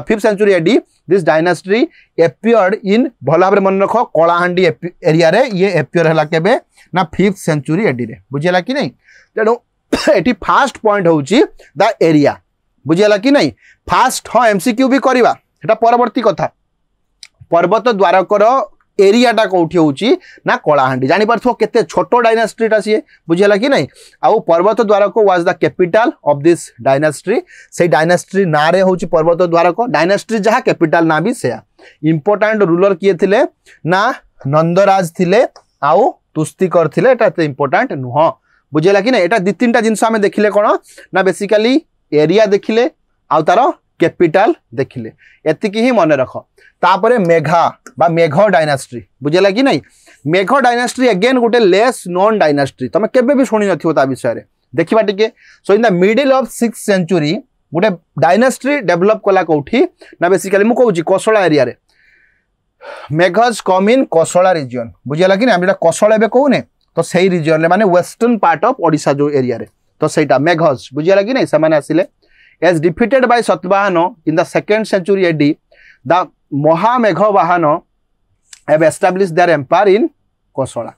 5th century AD this dynasty appeared in भला भाबरे मन रखो कलाहांडी एरिया रे ये appear हला केबे ना 5th century AD रे बुझिला कि नहीं तेडो एटी फर्स्ट पॉइंट होउची द एरिया बुझिला कि नहीं फास्ट हां एमसीक्यू भी करिबा एटा परवर्ती कथा पर्वत द्वारकर एरिया टा कोठी होउची ना कलाहांडी जानि परथो केते छोटो डायनास्टी टा सिए बुझिला कि नहीं आउ Parvata Dwaraka was the capital of this dynasty से डायनास्टी ना रे होउची पर्वत द्वारक डायनास्टी जहा कैपिटल ना भी सेया इंपोर्टेंट रूलर किए थिले ना नंदराज थिले आउ तुस्तिकर थिले एटा ते इंपोर्टेंट नुह बुझिला कि नहीं एटा दि तीनटा जिंस हमें देखिले कोन ना बेसिकली एरिया देखिले आउ तारो कैपिटल देखिले एतिकी ही मन रख तापरे मेघा बा मेघ डायनास्टी बुझिला कि नहीं मेघ डायनास्टी अगेन गुटे लेस नोन डायनास्टी तमे केबे भी सुनी नथियो ता विषय रे देखिबा टिके so in the middle of 6th century गुटे डायनास्टी डेवलप कला कोठी ना बेसिकली मु कहूची कोसला एरिया रे मेघज कम इन कोसला रीजन बुझिला कि नहीं हम जेटा कोसला बे कहूने तो सही रीजन ले माने वेस्टर्न पार्ट ऑफ ओडिसा जो एरिया रे तो सेटा मेघज बुझिला कि नहीं से माने आसिले as defeated by Satvahana in the 2nd century AD the Mahameghavahana have established their empire in Kosala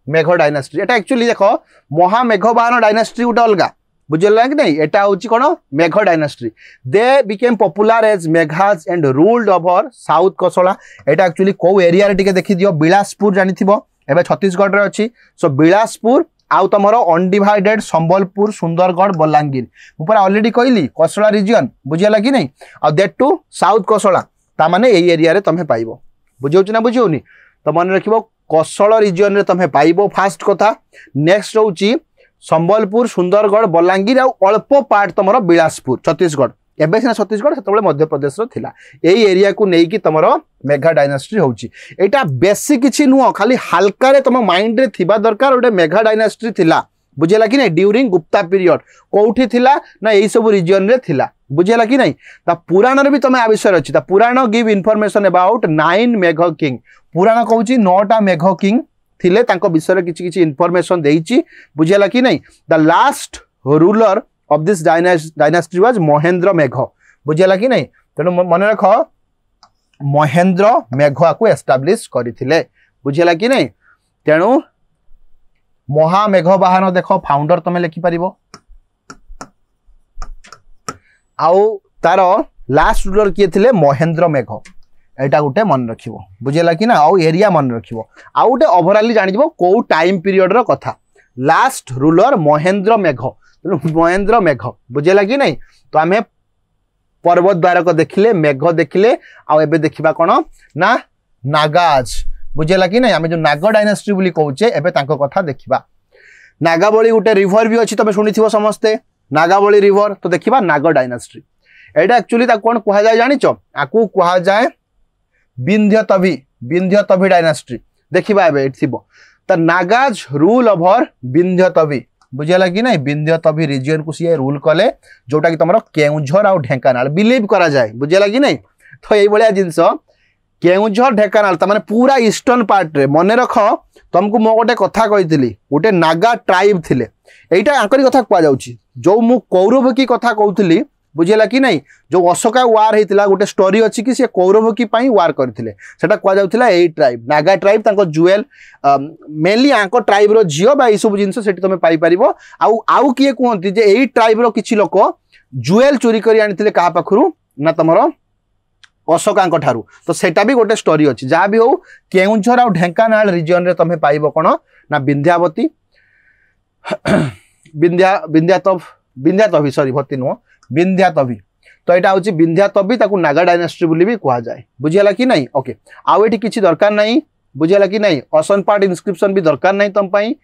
मेघ डायनास्टी एटा एक्चुअली देखो महामेघवाहन डायनास्टी उटा अलगा बुझला कि नहीं एटा होची कोन Megha dynasty they became popular as Meghas and ruled over south Kosala एटा एक्चुअली को एरिया रे टिके देखि दियो बिलासपुर जानि थिबो एबे छत्तीसगढ़ रे अछि सो बिलासपुर आउ तुम अनडिवाइडेड संबलपुर सुंदरगढ़ बलांगीर मुझे ऑलरेडी कहली कोसला रिजन बुझीगला कि नहीं आ दैट टू साउथ कोसला ता माने एई एरिया रे तुम पाइबो बुझाउछ ना बुझियोनी तो मन रखिबो कोसला रिजन रे तुम पाइबो फास्ट कथा नेक्स्ट होची संबलपुर सुंदरगढ़ बलांगीर आ अल्प पार्ट तुम बिलासपुर छत्तीसगढ़ एबे सिना छत्तीसगढ़ सेतबेले मध्य प्रदेश रो थिला एई एरिया को नेई कि तुम मेघा डायनास्टी होची एटा बेसी किछि नुह खाली हल्का रे तुम माइंड रे थिबा दरकार ओटे मेघा डायनास्टी थिला बुझेला कि नहीं ड्यूरिंग गुप्ता पीरियड कोठी थिला ना एई सब रीजन रे थिला बुझेला कि नहीं ता पुराण रे भी तुम आ विषय अछि ता पुराण गिव इन्फॉर्मेशन अबाउट 9 मेघ किंग पुराण कहूची 9टा मेघ किंग थिले तांको विषय रे किछि किछि इन्फॉर्मेशन देइची बुझेला कि नहीं the last ruler of this dynasty was Mahendra मेघ बुझेला कि नहीं तेणु मन रख महेंद्र मेघ को एस्टाब्लिश करथिले बुझेला कि नहीं तेणु महामेघ वाहन देख फाउंडर तुम लिखि पारिबो आउ तार लास्ट रूलर किए थिले महेंद्र मेघ एटा गुटे मन रखिबो बुझेला कि ना आउ एरिया मन रखिबो आउ गुटे ओवरऑली जानिबो को टाइम पीरियड रो कथा लास्ट रूलर महेंद्र मेघ महेंद्र मेघ बुझेला कि नहीं तो आमे पर्वत द्वारक देखिले मेघ देखिले आउ एबे देखिबा कोन ना नागाज बुझेला कि नहीं आमे जो नाग डायनास्टी बोली कहूचे एबे तांको कथा देखिबा नागावली गुटे रिवर भी अछि तबे सुनिथिबो समस्ते नागावली रिवर तो देखिबा नाग डायनास्टी एटा एक्चुअली ता कोन कहा जाय जानिचो आकू कहा जाय विंध्यतवी डायनास्टी देखिबा एबे थिबो त नागाज रूल ओवर विंध्यतवी बुझेला कि नहीं विंध्यतवी रीजन को सी रूल कले जोटा कि तुमरो केउझर आ ढेंकानाल बिलीव करा जाय बुझेला कि नहीं तो एई बलिया जिंस केउझर ढेंकानाल त माने पूरा ईस्टर्न पार्ट रे मने रख तुमको मो गोटे कथा कहितली गोटे नागा ट्राइब थिले एइटा आंकरी कथा कुआ जाउची जो मु कौरव की कथा कहउतली बुझेला कि नहीं जो अशोका वार हेतिला गोटे स्टोरी अछि कि से कौरव की पई वार करथिले सेटा कुआ जाउथिला एई ट्राइब नागा ट्राइब तांको जुएल मेनली आंको ट्राइब रो जियो बा ई सब जिंस सेठी तमे पाई परिबो आउ किए कहंती जे एई ट्राइब रो किछि लोक जुएल चोरी करी आनिथिले कहा पाखरु ना तमरो अशोकांक ठारू तो सेटा भी गोटे स्टोरी अछि जा भी हो केउझर आ ढेंकानाल रीजन रे तमे पाइबो कोन ना विंध्यावती विंध्यातवी सॉरी भती नो विंध्यातवी तो एटा होची विंध्यातवी ताकू नागा डायनास्टी बोली भी कहा जाए बुझियाला कि नहीं ओके आउ एठी किछि दरकार नहीं बुझियाला कि नहीं ऑसन पार्ट इंस्क्रिप्शन भी दरकार नहीं तम पई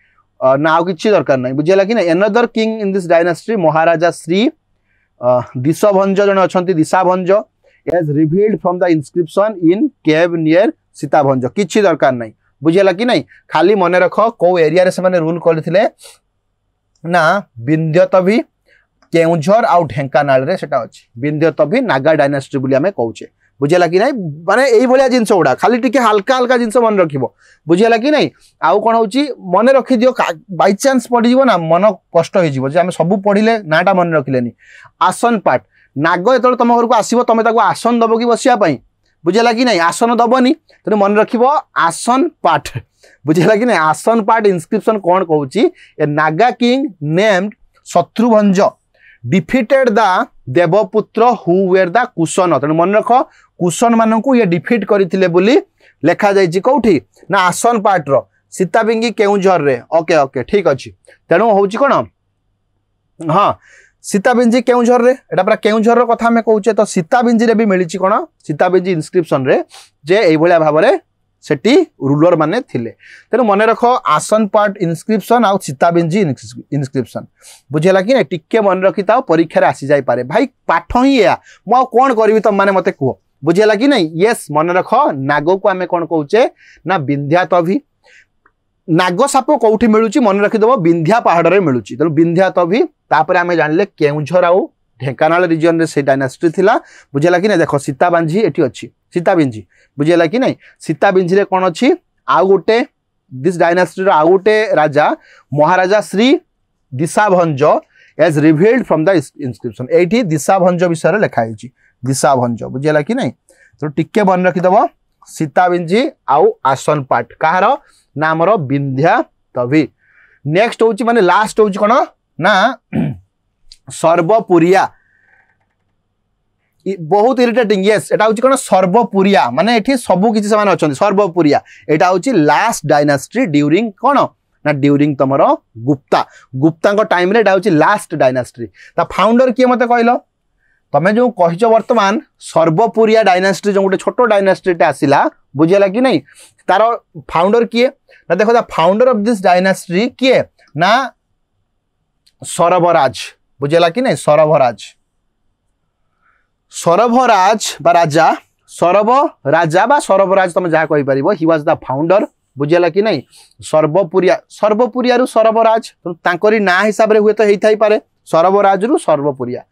ना आउ किछि दरकार नहीं बुझियाला कि नहीं another king in this dynasty Maharaja Shri Dishabhanja जने अछंती दिशाभंज as revealed from the inscription in cave near सीताभंज किछि दरकार नहीं बुझियाला कि नहीं खाली मने रख को एरिया रे से माने रूल करथिले ना विंध्यतवी केउझर आ ढेंकानाल रे सेटा अछि विंध्यतवी नागा डायनास्टी बोली हमें कहूचे बुझियाला कि नहीं माने एई भलिया जिंस उडा खाली टिके हल्का हल्का जिंस मन रखिबो बुझियाला कि नहीं आउ कोन होची मने रखि दियो बाय चांस पड़ी जीवो ना मन कष्ट होई जीवो जे हम सब पढ़िले नाटा मन रखिलेनी आसन पार्ट नाग जो तुम घर को आसो तुम आसन दब कि बसिया बुझेला कि नहीं आसन दबनी तेणु मन रखिबो आसन पार्ट बुझेला कि नहीं आसन पार्ट इंस्क्रिप्शन कौन कहूँ a Naga king named Shatrubhanja defeated the Devaputra who were the Kushan तेणु मन रख कुशन मान को ये डिफिट करथिले बोली लेखा जाइछि कोठी ना आसन पार्ट रो सीताबिंगी केउझर रे ओके ओके ठीक अछि तेणु होउछि कोन हां सीताबिंजी केउझर रे एटा पूरा केउझर रो कथा हमें कहूचे तो सीताबिंजी रे भी मिलिछि कोन सीताबिंजी इंस्क्रिप्शन रे जे एई भलिया भाबरे सेटी रूलर माने थिले तेनु मने रखो आसन पार्ट इंस्क्रिप्शन आ सीताबिंजी इंस्क्रिप्शन बुझेला कि नै टिके मन रखि ताओ परीक्षा रे आसी जाय पारे भाई पाठ ही या मो कोन करबी तुम माने मते कुहो बुझेला कि नै यस मन रखो नागो को हमें कोन कहूचे ना विंध्यातवी नाग साप कौटी मिलूची मन रखिदेव विंध्या पहाड़ रे मिलूची तेणु विंध्यातवी तापर आमे जानले केउझर आउ ढेंकानाल रीजन रे से डायनास्टी थिला बुझेला कि नै देखो सीताबांजी एठी अछि सीताबिंजी बुझेला कि नै सीताबिंजी रे कोन अछि आउ गोटे दिस डायनास्टी रो आउ गोटे राजा Maharaja Shri Dishabhanja as revealed from the inscription एठी दिशाभंज विषय रे लिखा हिची दिशाभंज बुझेला कि नै तो टिके मन रखिदेव सीताबिंजी आउ आसन पाठ कहार नाम रो विंध्यातवी नेक्स्ट होची माने लास्ट होची कोन ना सर्वपुरिया बहुत इरिटेटिंग यस एटा होची कोन सर्वपुरिया माने एठी सब किछि समान अछन सर्वपुरिया एटा होची लास्ट डायनास्टी ड्यूरिंग कोन ना ड्यूरिंग तुमर गुप्ता गुप्ता टाइम रे हूँ लास्ट डायनास्टी ता फाउंडर किए मत कहल तमें जो कह वर्तमान सर्वपुरिया डायनास्टी जो गोटे छोट डायनास्टीटे आसला बुझेगा कि नहीं तार फाउंडर किए ना देखो the founder of this dynasty किए ना सरभराज बुझेगा कि नहीं सरभराज सरभराज बा राजा सरभ राजा बा सरभराज तुम जहाँ कही पार ही वाज द फाउंडर बुझेगा कि नहीं सर्वपुरिया रु सरभराज तो ना हिसाब से हुए तो होता ही पारे सरभराज रु सर्वपुरिया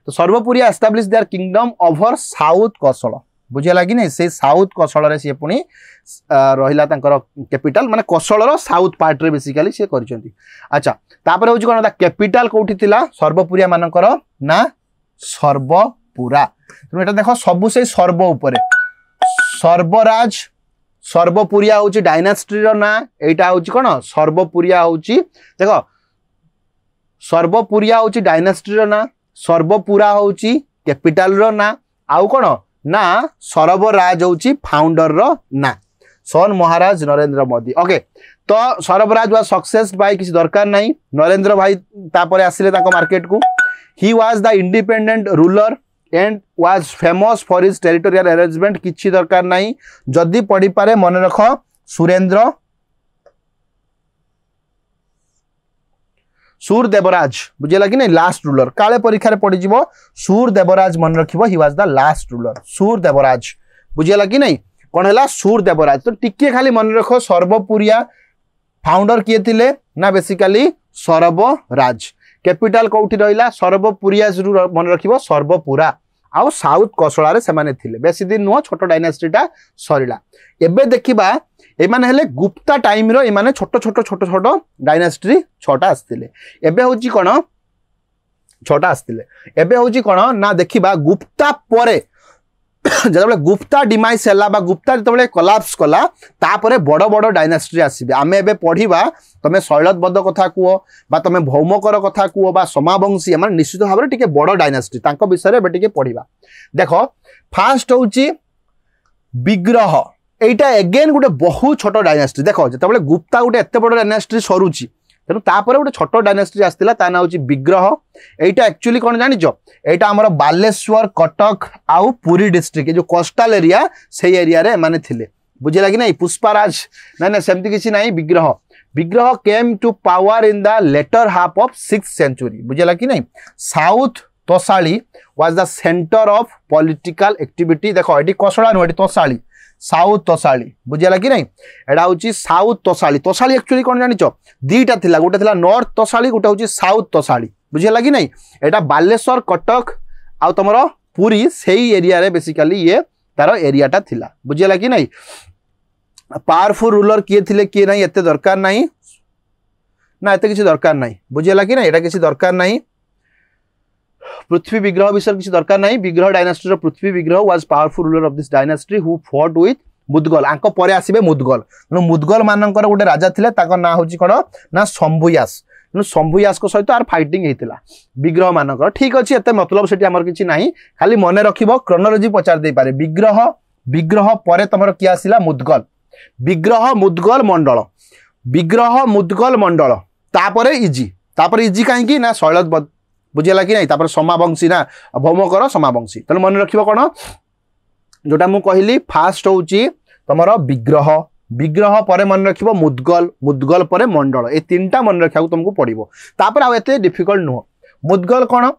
तो Sarabhapuriya establish their kingdom over south Kosala बुझेगा कि नहीं से साउथ कौशल रे सी पुणी रहिला तांकर कैपिटल माने कौशल रो साउथ पार्ट रे बेसिकली से करछंती अच्छा तापर होची कोन दा कैपिटल कोठी थिला सर्वपुरिया मानकर ना सर्वपुरा तुम एटा देखो सबु से सर्व ऊपर सर्वराज सर्वपुरिया होची डायनास्टी रो ना एटा होची कोन सर्वपुरिया होची देखो सर्वपुरिया होची डायनास्टी रो ना सर्वपुरा होची कैपिटल रो ना आउ कोन ना सरभराज होची फाउंडर रो ना सन महाराज नरेंद्र मोदी ओके तो सरभराज वाज सक्सेस बाय किसी दरकार नहीं नरेंद्र भाई तापरे आसिले ताको मार्केट को ही was the independent ruler and was famous for his territorial arrangement किछि दरकार नहीं जदी पढ़ी पारे मन रख सुरेंद्र सूरदेवराज बुझेगा कि नहीं लास्ट रूलर काले परीक्षा रे पड़ी जीवो सूरदेवराज मन रखिबो he was the last ruler Sudevaraja बुझेगा कि नहीं कौन है सूरदेवराज तो टिके खाली मन रख सर्वपुरिया फाउंडर किए थिले ना बेसिकली सरभराज कैपिटल कोठी रहिला सर्वपुरिया मन रखिबो सर्वपुरा आउ साउथ कौशल से माने थिले बेसी दिन नुह छोट डायनास्टीटा सरीला एबे देखिबा एमाने हेले गुप्ता टाइम रो एमाने छोट छोट छोट छोट डायनास्टी छोटा आस्तिले एबे होची कोन छोटा आस्तिले एबे होची कोन ना देखिबा गुप्ता परे जब गुप्ता डिमाइस है गुप्ता जो कोलाप्स कला तापरे बड़ बड़ डायनास्टी आसबे आमे एबे पढ़िबा तमे शैलतबद्ध कथा कुओ बा तमे भौमकर कथा कुओ बा समावंशी माने निश्चित भाव में टिके बड़ डायनास्टी तांको विषय एबे टिके पढ़िबा देखो फास्ट होची विग्रह एटा अगेन गोटे बहुत छोट डायनास्टी देखो जो गुप्ता गोटे एत बड़ डायनास्टी सरुची तेणु तापर गोटे छोट डायनास्टी आसला ता ना हूँ विग्रह एटा एक्चुअली कौन जानिच एटा आमर बालेश्वर कटक आउ पुरी डिस्ट्रिक्ट जो कोस्टाल एरिया से एरिया रे माने थिले बुझेगा कि नहीं पुष्पराज ना सेमती किसी नहीं Vigraha Vigraha came to power in the latter half of 6th century बुझेगा कि नहीं south Tosali was the centre of political activity देखो ये कोसड़ा नुह तोसाली साउथ तोसाली बुझेगा कि नहीं एडा हूँ साउथ तोसाली तोसाली एक्चुअली कौन जानिच दीटा थिला गोटे थिला नॉर्थ तोसाली गोटे हूँ साउथ तोसाली बुझेगा कि नहीं एटा बालेश्वर कटक आउ तुमर पुरी सेही एरिया रे बेसिकली ये तार एरियाटा थिला बुझेगा कि नहीं पावरफुल रूलर किए थिले किए नहीं एते दरकार नहीं ना एते किसी दरकार नहीं बुझेगा कि नहीं एटा किसी दरकार नहीं पृथ्वी विग्रह विषय किसी दरकार नहीं विग्रह dynasty Prithvi Vigraha was powerful ruler of this dynasty who fought with Mudgala आंको परे आसीबे मुदगल मुदगल मानकर गोटे राजा थिले ताको ना होची कोन ना शंभुयास शंभुयास को सहित आर फाइटिंग हेतिला विग्रह मानकर ठीक अछि एते मतलब सेठी हमर किछि नाही खाली मने रखिबो क्रोनोलॉजी पचार दे पारे विग्रह विग्रह परे तमर कि आसिला मुदगल विग्रह मुदगल मंडल विग्रह मुदगल मंडल तापरे इजी काहे कि ना शैलत बुझेगा कि नहीं तापर समावंशी ना भौमकर समावंशी तेणु मन रखिबो कोन जोटा मु कहली फास्ट होची तमर विग्रह विग्रह परे मन रखिबो मुदगल मुदगल परे मंडल ए तीनटा मन रखिया तुमको पड़िबो तापर आ एते डिफिकल्ट नुह मुदगल कोन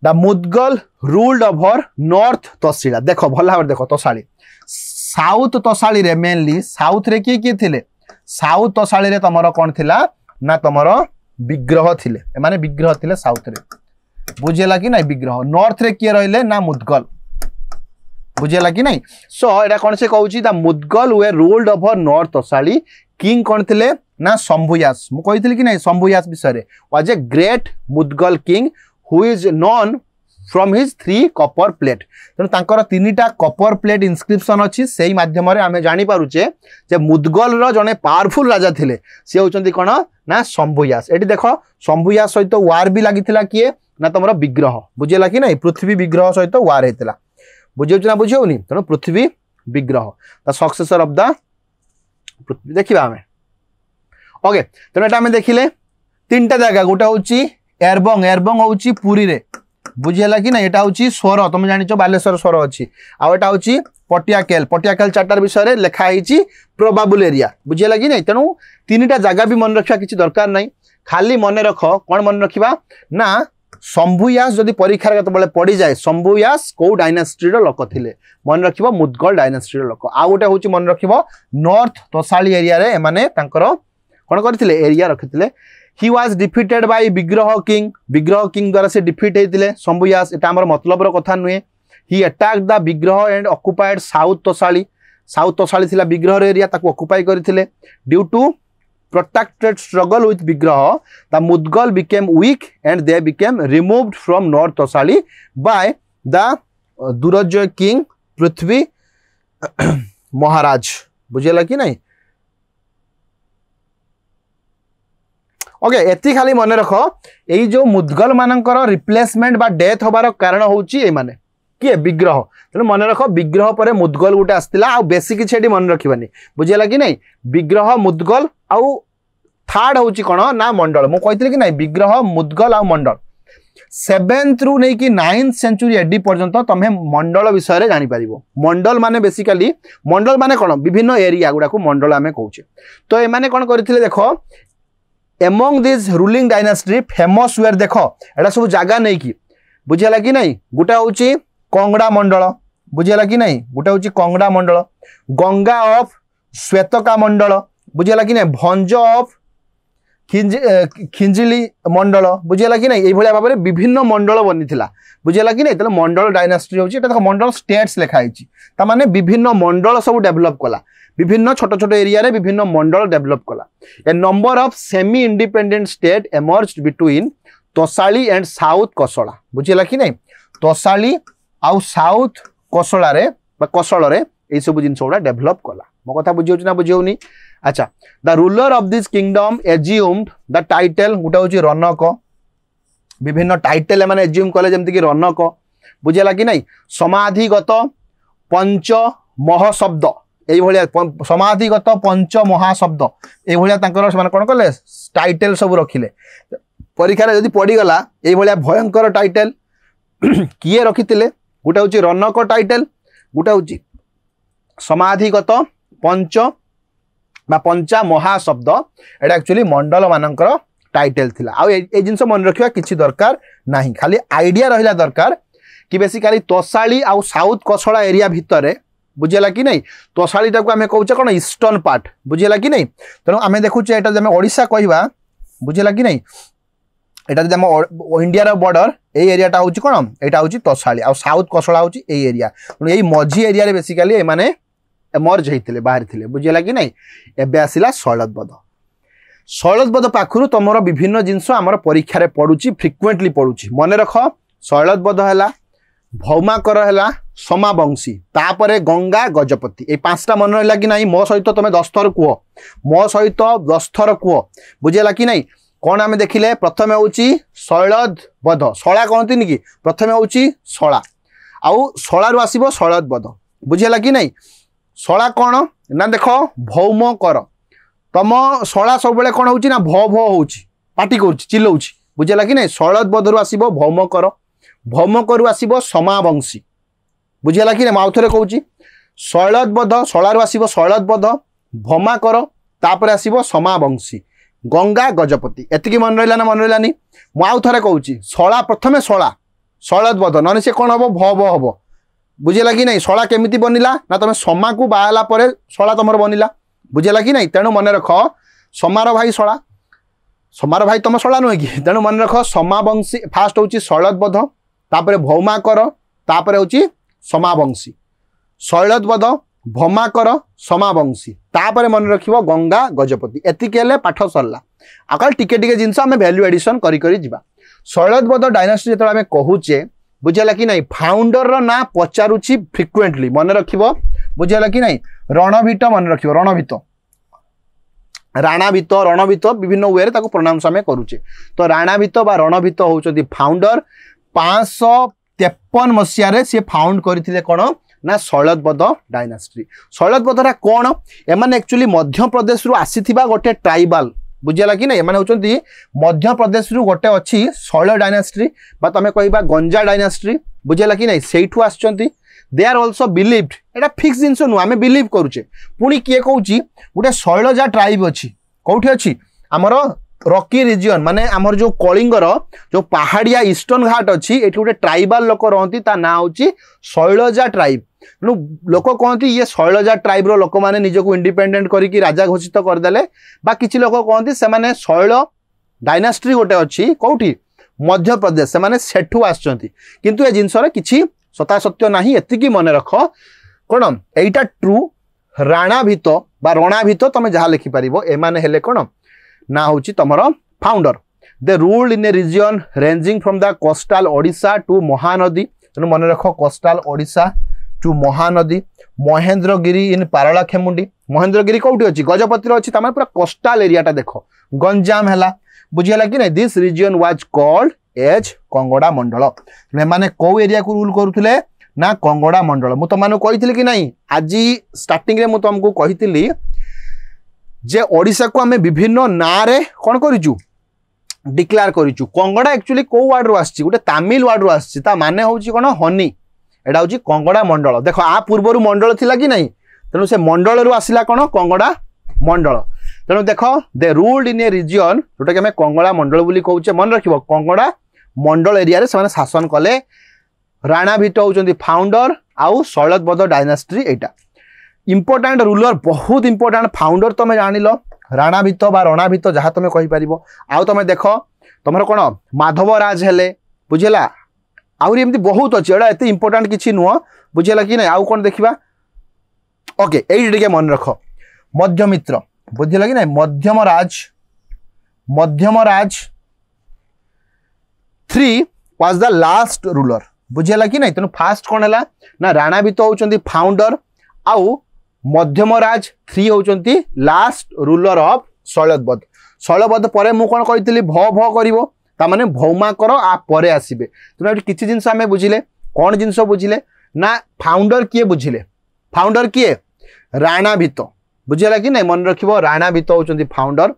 the Mudgala ruled over north Tosali देखो भला भाव देखो तोसाली साउथ तोसाली रे मेनली साउथ रे किए थिले साउथ तोसाली रे तमर कोन थिला ना तमर विग्रह थिले माने विग्रह थिले साउथ रे बुझेगा कि नहीं विग्रह नॉर्थ रे किए रहिले ना मुदगल बुझेगा कि नहीं सो एटा कौन से कहूँ the Mudgala they ruled over north Tosali king कौन थिले ना शंभुयास मु कहितली कि नहीं शंभुयास विषय was a great Mudgal king who is known from his 3 copper plate तेणु तांकर 3टा कॉपर प्लेट इनस्क्रिप्शन अच्छी से माध्यम आम जानी पारुचे जे मुदगल रो जने पावरफुल राजा थिले सी होचंती कोन ना शंभुयास एटी देखो शंभुयास सहित वार भी लागिथिला किए ना तुम विग्रह बुझेगा कि नहीं पृथ्वी विग्रह सहित वार होता बुझे ना बुझेनि तेणु पृथ्वी विग्रह द सक्सेसर ऑफ द पृथ्वी देखिबा आमे ओके तेणु एटा आम देखिले 3टा जगह गोटे हूँ एरबंग एरबंग हूँ पुरी रे बुझीगला कि ना यहाँ हूँ स्वर तुम जान बालेश्वर स्वर अच्छी आउटा हूँ पटियाकेल पटियाकेल 4टार विषय में लिखाई प्रोबाबल एरिया बुझीगला कि नहीं तेणु 3टा जगह भी मन रखा किसी दरकार नहीं खाली मन रख कौन मन रखा ना शंभुयास जदि परीक्षा केतबेले पड़ी जाए शंभुयास कौ डायनास्टी लोक थे मन रख मुदगल डायनास्टी लोक आउ गोटे हूँ मन रख नॉर्थ तोशाली एरिया रे एमाने कौन करथिले एरिया रखिथिले he was defeated by Vigraha king द्वारा से डिफिट होते शंभुयास एटा हमर मतलब कथा नुहे he attack the Vigraha and occupied south Tosali थिला विग्रह एरिया ताको ऑक्युपाई करथिले due to protracted struggle with Vigraha, the Mudgal became weak and they became removed from North Toshali by the Durajjoy king Prithvi Maharaj. बुझेला कि नहीं ओके एति खाली मन रख यही जो मुदगल मानकर रिप्लेसमेंट बा डेथ होबार कारण होची ए माने किए विग्रह तेणु मन रख विग्रह पर मुदगल गोटे आसला आ बेसी किसी मन रखिबानी बुझेला कि नहीं विग्रह मुदगल आउ थर्ड हूँ कौन ना मंडल मु कहती कि नहीं विग्रह मुदगल आ मंडल 7th रू नहीं कि 9th सेंचुरी एडी पर्यंत तुम्हें मंडल विषय में जापर मंडल माने बेसिकली मंडल माने कौन विभिन्न एरिया गुड़ा को मंडल आम कहे तो ये कौन करते देख among this ruling dynasty famous were देख एटा सब जगह नहीं कि बुझेगा कि नहीं गोटे हूँ कंगड़ा मंडल बुझेगा कि नहीं गोटे हूँ कंगड़ा मंडल गंगा ऑफ श्वेतका मंडल बुझेगा कि नहीं भंज ऑफ खिंजिली मंडल बुझेगा कि नहीं ये भाव में विभिन्न मंडल बनी बुझेगा कि नहीं तेल मंडल डायनास्टी होता मंडल स्टेट्स लिखाई ताने विभिन्न मंडल सब डेभलप कला विभिन्न छोट छोट एरिया रे विभिन्न मंडल डेभलप कला a number of semi independent state emerged between Tosali and south Kosala बुझेगा कि नहीं तोशाली आउ साउथ कोसला रे कोसल रे ये सब जिन गुड़ा डेभलप कला मो कथा बुझे ना बुझे अच्छा the ruler of this kingdom assumed the title गोटे हूँ रनक विभिन्न टाइटल एम एज्यूम कले जमती कि रनक बुझेगा कि नहीं समाधिगत पंच महशब्द ये समाधिगत पंच महाशब्द ये कौन कले टाइटल सब रखिले परीक्षा जदि पड़ीगला ये भयंकर टाइटल किए रखी गोटे हूँ रनक टाइटल गोटे हूँ समाधिगत पंच बा पंचा महाशब्द एटा एक्चुअली मंडल मानकर टाइटल थिला आ ए जिनस मन रखिया किछि दरकार नाही खाली आइडिया रहिला दरकार कि बेसिकली तोशाली आ साउथ कोसला एरिया भितरे बुझेला कि नहीं तोशाली टाको आमे कहउचे कोन ईस्टर्न पार्ट बुझेला कि नहीं तेणु आमे देखुचे एटा जमे ओडिसा कहबा बुझेला कि नहीं एटा जमे इंडिया रो बॉर्डर ए एरियाटा होउची कोन एटा होउची तोशाली आ साउथ कोसला होउची ए एरिया तेणु एई मझी एरिया रे बेसिकली ए माने एमर्ज होते बाहर थे बुझेगा कि नहीं एबे आसिला शैलदबद पाखु तुम विभिन्न जिनस आमर परीक्षा रे पड़ुची फ्रिक्वेंटली पड़ुची मन रख शैलदबद है भौमाकर है समावंशी तापरे गंगा गजपति ये 5टा मन रहा कि नहीं मो सहित तुम 10 थर कह मो सहित 10 थर कह बुझेगा कि नहीं कौन आम देखिले प्रथम हूँ शैलदबद शला कहती कि प्रथम हूँ शला आउ शलारू आसब शैलदबद बुझेगा कि नहीं शला कौन ना देख भौम कर तुम शला सब बेले कौन होची ना भ भ होची पाटी करुची चिल्लाउची बुझेगा कि नहीं शैलदबद आसब भौम कर आसब समावंशी बुझेगा कि नहीं माउथरे कहूँ शैलदबद शलारू आसब शैलदबद भौमा कर तापर आसब समावंशी गंगा गजपति एतिकी मन रहा ना मन रहानी मुझे कहूँ शला प्रथमे शला शैलदबद ना सी कौन हम भ भ हम बुझेगा कि नहीं शला केमिति बनिला ना तुम समा को बाहला परे शला तुम बनिला बुझेगा कि नहीं तेणु मन रख समार भाई शला समार भाई तुम शला नुहे कि तेणु मन रख समावंशी फास्ट हूँ शैलदबद तापर भौमाकर तापर हूँ समावंशी शैलदबद भौमाकर समावंशी तापर मन रख गंगा गजपति एतिक पाठ सरला आकाल टिके टिके जिनस आम वैल्यू एडिशन करी जीवा शैलदबद डायनास्टी जो आम कहूचे बुझेगा कि नहीं फाउंडर ना पचारुची फ्रिक्वेंटली मन रख बुझेगा कि नहीं रणभीत मन रख रणभीत राणाभीत रणभीत विभिन्न वे प्रोनाउंस आम करुचे तो राणाभीत बा रणभीत होउछथि फाउंडर 553 मसीह सी फाउंड करथिले कोन ना शैलदबद डायनास्टी शैलदबदरा कौन एमाने एक्चुअली मध्य प्रदेश रु आसीथिबा गोटे ट्राइबल बुझेगा कि नहीं, माने होचंती मध्य प्रदेश रु गोटे अछि शैल डायनास्टी बा तमे कहबा गंजा डायनास्टी, बुझेगा कि नहीं, सेठु आछंती। They are also believed, Etah fix जिंस नु आमे बिलीव करूचे। पुणी किए कहूची गोटे शैलजा ट्राइब अछि, कोठी अछि हमर रॉकी रीजन, माने हमर जो कलिंगर जो पहाड़िया ईस्टर्न घाट अछि, एठी गोटे ट्राइबल लोक रहंती, ता ना होची शैलजा ट्राइब। नु लोक कहंती ये शैलजा ट्राइब रो लोक माने निजको इंडिपेंडेंट करी कि राजा घोषित कर देले, बा किछि लोक कहंती से माने शैल डायनास्टी गोटे अछि कोठी मध्य प्रदेश, से माने सेठु आछंती। किंतु ए जिंस रे किछि सता सत्य नाही, एतिकी मने रख कोन एटा ट्रू। राणाभित बा रणाभित तमे जहा लिखि परिबो, ए माने हेले कोन ना होची तमरो founder. They ruled in a region ranging from the coastal Odisha to Mahanadi, तेणु मन रख coastal Odisha to Mahanadi. Mahendragiri in Paralakhemundi, Mahendragiri कोठी अछि गजपति अछि, तमे पूरा कोस्टल एरियाटा देखो। गंजाम हैला, बुझियला कि नै, this region was called as Kongoda Mandala. माने को एरिया को रूल करूथले ना कंगोड़ा मंडल। मु तमानु कहितली कि नै, आज स्टार्टिंग रे मु तुमको कहितली जे ओडिशा को आमे विभिन्न ना रे कोन करिचु डिक्लेयर करिचु। कंगोड़ा एक्चुअली को वर्ड रो आछि, गोटे तमिल वर्ड रो आछि, ता माने होउची कोन हनी, एडा होउची कंगोड़ा मंडल। देखो आ पूर्वरु मंडल थिला कि नै, तेनु से मंडल रु आसिला कोन कंगोड़ा मंडल। तेनु देखो दे रूल्ड इन ए रीजन, जोटा कि आमे कंगोड़ा मंडल बोली कहउचे, मन रखिबो कंगोड़ा मंडल एरिया रे से शासन कले। राणाभित होउचंती फाउंडर आउ शैलबद्ध डायनास्टी। एटा इंपोर्टेंट रूलर, बहुत इंपोर्टेंट फाउंडर तमे जानिलो, राणाभित बा रणाभित जहा तमे कहि परिबो। आउ तमे देखो तमरो कोन माधव राज हेले, बुझेला आउरी एमती बहुत अछि, एडा एते इंपोर्टेंट किछि नुह, बुझेला कि नै। आउ कोन देखिबा, ओके एई टिके मन रखो मध्यमित्र, बुझेला कि नै, मध्यमराज 3 वाज द लास्ट रूलर, बुझेला कि नै। तेनु फास्ट कोन हला ना राणाभित होउचंती फाउंडर आउ मध्यमराज 3 होउचंती लास्ट रूलर ऑफ शैलबद्ध। शैलबद्ध परे मु कोन कहितली भ भ करिवो, ता माने भौमाकर आ परे आसीबे। तुम किछि जिंस आमे बुझिले, कोन जिंस बुझिले ना फाउंडर किए बुझिले, फाउंडर किए राणाभित, बुझिला कि नै, मन रखिबो राणाभित होउचंती फाउंडर।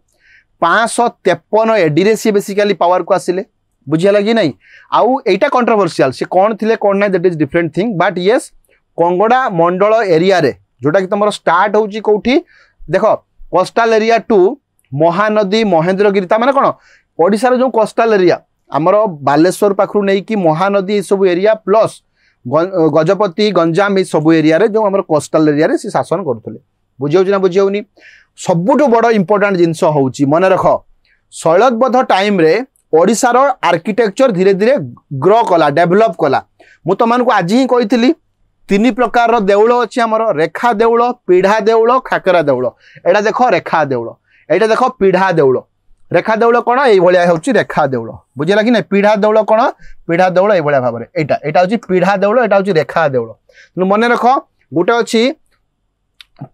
553 एडी रे सी बेसिकली पावर को आसिले, बुझिला कि नै। आउ एटा कंट्रोवर्शियल, से कोन थिले कोन नै, that is different thing, but yes Kongoda Mandala area रे जोटा कि तमरो स्टार्ट होउची कोठी देखो coastal area to Mahanadi Mahendragiri, ता माने कोन ओडिसा रे जो कोस्टल एरिया हमरो बालेश्वर पाखरु नै कि महानदी सब एरिया प्लस गजपति गंजाम ए सब एरिया रे जो हमरो कोस्टल एरिया रे से शासन करथले। बुझियौ ना बुझियौनी, सबुटो बड़ इंपोर्टेंट जिंस होउची मन रखो शैलबद्ध टाइम रे ओडिसा रो आर्किटेक्चर धीरे धीरे ग्रो कला, डेवलप कला। मु तमानकु आज ही कहितली 3 प्रकार रो देउल अछि हमर, रेखा देउल, पीढ़ा देउल, खाकरा देउल। एडा देखो रेखा देउल, एटा देखो पीढ़ा देउल। रेखा देउल कोन एई भलिया होउची रेखा देउल, बुझिला कि नै। पीढ़ा देउल कोन, पीढ़ा देउल एई भलिया भाबरे, एटा होची पीढ़ा देउल, एटा होची रेखा देउल। नु मने रखो गोटे अछि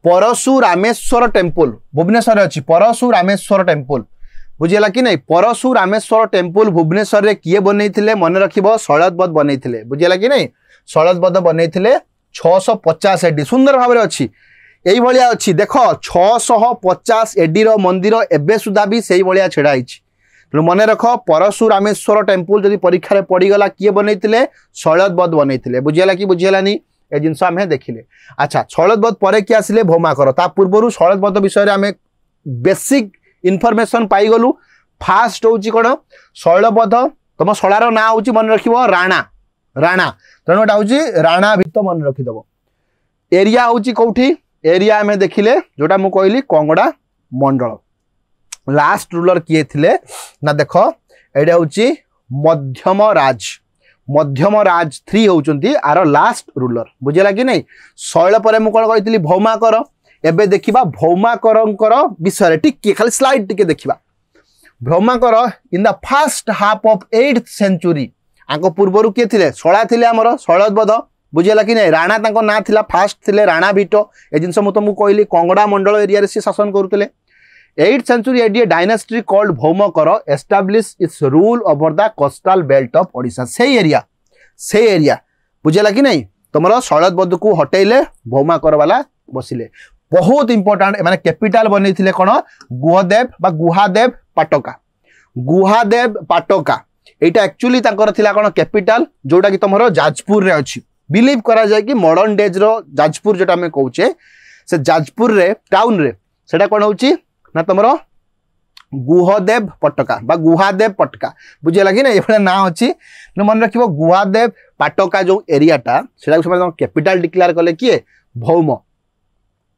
परशुरामेश्वर टेम्पल, भुवनेश्वर रे अछि परशुरामेश्वर टेम्पल, बुझिला कि नै। परशुरामेश्वर टेम्पल भुवनेश्वर रे किए बनैथिले, मने रखिबो शैलबद्ध बनैथिले, बुझिला कि नै। शैलबद्ध बनैथिले 650 एडी, सुंदर भाबरे अछि एई भलिया अछि। देखो 650 एडी रो मंदिर एबे सुधा भी सेई भलिया छेडा आइछि। तो मने रखो परशुरामेश्वर टेम्पल जदि परीक्षा रे पड़ी गला किए बनैथिले, शैलबद्ध बनैथिले, बुझिला कि बुझिलानी, ए जिंस हमें देखिले। अच्छा शैलबद्ध परे कि आसिले भौमाकर, ता पूर्वरु शैलबद्ध विषय रे हमें बेसिक इनफॉरमेशन पाई गलु। फास्ट होउची कोन शैलबद्ध, तम शैलार ना होउची मन रखिबो राणा, तेणु एटा होउची राणाभित मन रखि दबो। एरिया होउची कोठी, एरिया हमें देखिले जोटा मु कहली कंगोड़ा मंडल। लास्ट रूलर किए थिले ना देखो एडा होउची मध्यमराज 3 होउचंती आर लास्ट रूलर, बुझिला कि नै। शैल परे मु कोन कहितली भौमाकर, एबे देखिबा भौमाकरंकर विषय टिके खाली स्लाइड टिके देखिबा। Bhaumakara in the first half of 8th century, आको पूर्वरु के थिले शैला थिले हमर शैलबद्ध, बुझिला कि नै। राणा ताको ना थिला, फास्ट थिले राणाभित। ए जिंस मु तुमको कहली कंगोड़ा मंडल एरिया रे से शासन करूतले। 8th century AD dynasty called भौमकर established its rule over the coastal belt of Odisha। से एरिया बुझिला कि नै, तुमरो शैलबद्ध को हटेइले भौमाकर वाला बसिले। बहुत इंपोर्टाट माने कैपिटल बनी कौन गुहदेव बा गुहादेव पाटका गुहादेव पाटका यहाँ एक्चुअली कौन कैपिटल जोटा कि तुम जाजपुर रे अच्छी बिलीव करा जाए कि मॉडर्न डेज रो जाजपुर जोटा आम कौचे से जाजपुर रे टाउन रे सेटा कौन होची ना तुम गुहदेव पटका बा गुहादेव पटका बुझेगा कि ना ये ना अच्छी मन रख गुहादेव पाटका जो एरियाटा से कैपिटल डिक्लेयर कले किए भौम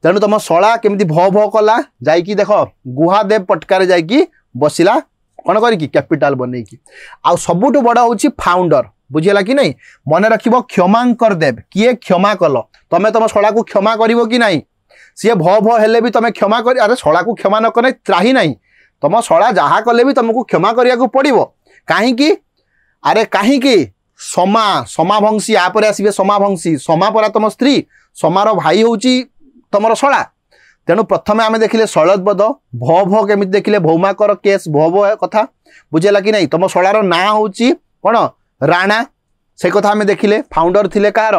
तेणु तुम शला केमी भ भ कला जाइकी देख गुहादेव पटकार जाइकी बसिला कौन करी कैपिटल बनईकी आ सबुठ बड़ हूँ फाउंडर बुझेगा कि नहीं मन रख क्षमांकर देव किए क्षमा कल तुम तुम शला को क्षमा कर कि ना सी भ भ हेले भी तुम क्षमा कर अरे शला को क्षमा न करे त्राही ना तुम शला जहाँ कले भी तुमको क्षमा करने पड़ो कहीं अरे कहीं समा समाभंशी यापर आसवे समाभंशी समा परा तुम स्त्री समार भाई हूँ तुम शला तेणु प्रथम आम देखिले शैलजबद भ भ केमी देखिले भौमाकर केस भ भ कथा बुझेगा कि नहीं तुम शलार ना हूँ कौन राणा से कथा आम देखिले फाउंडर थिले कार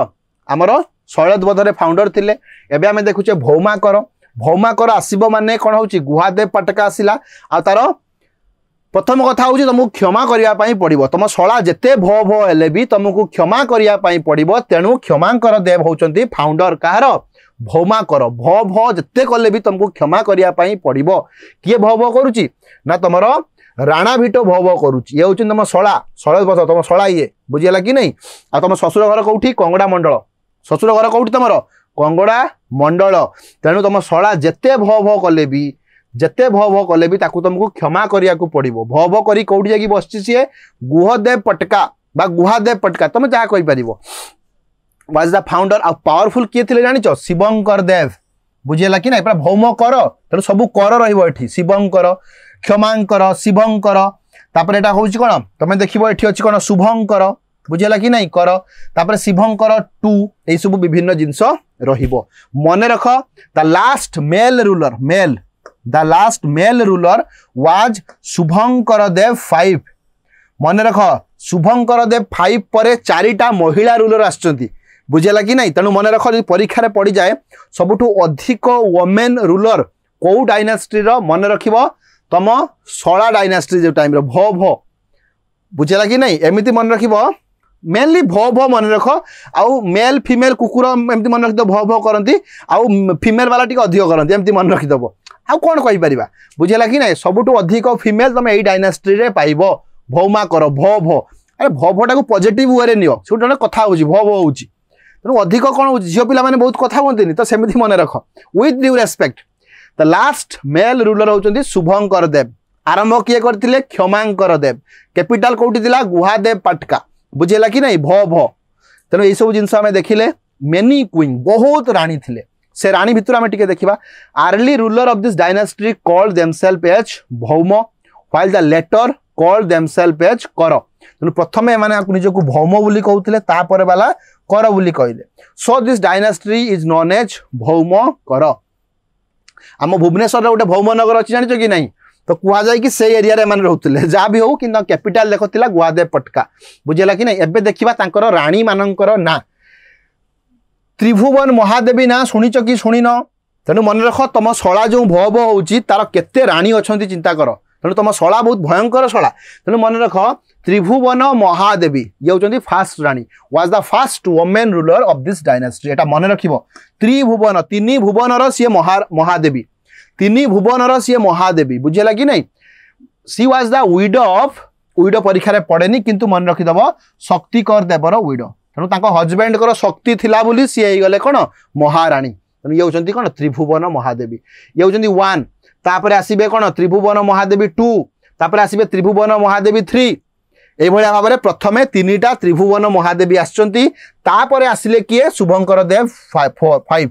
आमर शैलजबद फाउंडर थिले एबे आम देखुचे भौमाकर आसब माने कौन हूँ गुहादेव पाटका आसला आ तार प्रथम कथा हूँ तुमको क्षमा करने पड़ो तुम शला जिते भ भ हेले भी तुमको क्षमा करने पड़ो तेणु क्षमांकर देव होउचंती फाउंडर कहार भौमाकर भ भ जिते कले भी तुमको क्षमा करने पड़ो किए भ भ करुच्ची ना तुम राणा भिटो भ भ करुच्ची ये हूँ तुम शला शैलजबद तुम शला ये बुझेगा कि नहीं आ तुम शशुर घर कौटी कंगड़ा मंडल शशुर घर कौटी तुम कंगड़ा मंडल तेणु तुम शला जिते भ भ कले भी जिते भ भ कले भी ताकू तुमको क्षमा करने पड़ो भ भ करी कौटी जाकि बसची सी गुहदेव पटका बा गुहादेव पटका तुम जहाँ कहीपर वाज द फाउंडर आ पावरफुल किए थे जानिच शिवंकर देव बुझेगा कि ना पूरा भौम कर तेणु सब कर रही शिवंकर क्षमांकर शिवंकर तापर एटा हूँ कौन तुम देख ये अच्छी कौन शुभंकर बुझेगा कि नहीं कर तापर शिवंकर टू यही सब विभिन्न जिनस मन रख the last male ruler was Shubhankara Deva 5 मन रख शुभंकर देव 5 पर 4टा महिला रूलर आसुच्चंती बुझेगा कि नहीं तेणु मन रख परीक्षा पड़ जाए सबुठु अधिक वोमेन रूलर कौ डायनास्टी मन रख तुम शला डायनास्टी जो टाइम भ भ बुझेगा कि नहीं एमती मन रख मेनली भ भ मन रख आउ मेल फीमेल कुकुर एमती मन रखिद भ भ करती आउ फीमेल वाला टी अधिक करती एमती मन रखिदेव आउ कौन कहीपर बुझेगा कि नहीं सबुठु अधिक फीमेल तुम यही डायनास्टी रे पाइब भौमा कर भ भ अरे भ भटा को पॉजिटिव वे नियो से गोटे कथा हूँ भ भ हूँ तेणु अधिक कौन हो झील पिला मैंने बहुत कथा कहते तो सेमती मन रख with due respect the last male ruler होउचंती शुभंकर देव आरंभ किए करथिले क्षमांकर देव कैपिटल कोठी थिला गुहादेव पाटका बुझेला कि नहीं भ भ तेणु यही सब जिनस आम देखिले मेनी क्वीन बहुत रानी थिले से रानी भितर आम टिके देखिबा early ruler of this dynasty called themselves as Bhauma while the latter called themselves as Kara तेणु प्रथम एमाने निजको भौम बोली कहउथिले तापर वाला कर बोली कहले so this dynasty is known as Bhaumakara आम भुवनेश्वर गोटे भौमनगर अच्छी जान कि नहीं तो कह जाए कि से एरिया रे रोते जहाँ भी हो कि कैपिटल देखा गुहादेव पटका बुझेगा कि नहीं एबे देखिबा तांकर रानी मानकर ना त्रिभुवन महादेवी ना शुणिच कि शुणिन तेणु मन रख तुम शला जो भ भ होउची तार केते रानी अच्छा चिंता कर तेणु तुम शला बहुत भयंकर शला तेणु मन रख त्रिभुवन महादेवी ये होउचंती फास्ट रानी was the first women ruler of this dynasty एटा मन रखिबो त्रिभुवन 3 भुवनर सी महादेवी 3 भुवनर सी महादेवी बुझेगा कि नहीं सी वाज द विडो परीक्षा पड़ेनी किंतु मन रखिदेव शक्तिकर देवर विडो तेणु हजबैंड कर शक्ति थिला बोली सी गले कौन महाराणी तेणु ये होउचंती कौन त्रिभुवन महादेवी ये होउचंती 1 तापर आसीबे कौन त्रिभुवन महादेवी 2 तापर आसीबे त्रिभुवन महादेवी 3 ये भाव में प्रथमे 3टा त्रिभुवन महादेवी आसचंती तापर आसिले किए शुभंकर देव 5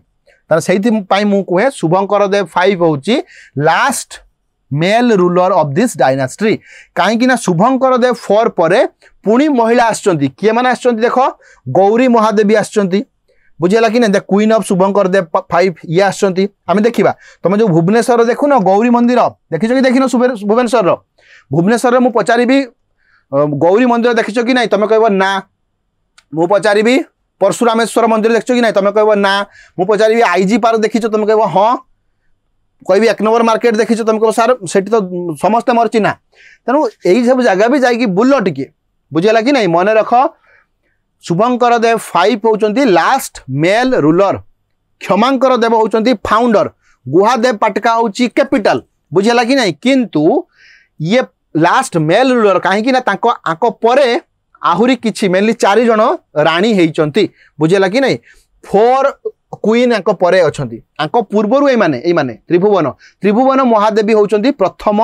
तार से कहे शुभंकर देव 5 होची last male ruler of this dynasty कहीं शुभंकर देव 4 पर पुणी महिला आसचंती किए माने आसचंती देख गौरी महादेवी आसचंती बुझेगा कि नहीं क्वीन ऑफ शुभंकर देव 5 ये आसचंती आम देखा तुम जो भुवनेश्वर देखु न गौरी मंदिर देखिछ कि देखिन भुवनेश्वर मु पचारि गौरी मंदिर देखिछ कि नहीं तुम कह ना मु पचारि परशुरामेश्वर मंदिर देखो कि ना तुम कह ना मु पचारि आईजी पार्क देखीच तुम कह हाँ कह 1 नंबर मार्केट देखीच तुम कह सार से तो समस्ते मोर चिन्हा तेणु यही सब जगह भी जाकि बुल टिके बुझेगा कि नहीं मन रख शुभंकर देव 5 होउचंती लास्ट मेल रूलर क्षमांकर देव होउचंती फाउंडर गुहादेव पाटका होउची कैपिटल बुझेगा कि नहीं किंतु ये लास्ट मेल रूलर कहीं आंक परे आहुरी किछि मेनली 4 जन राणी होइचंती बुझेगा कि नहीं 4 क्वीन आंक परे अछंती आंक पूर्वरु ए माने त्रिभुवन महादेवी होउचंती प्रथम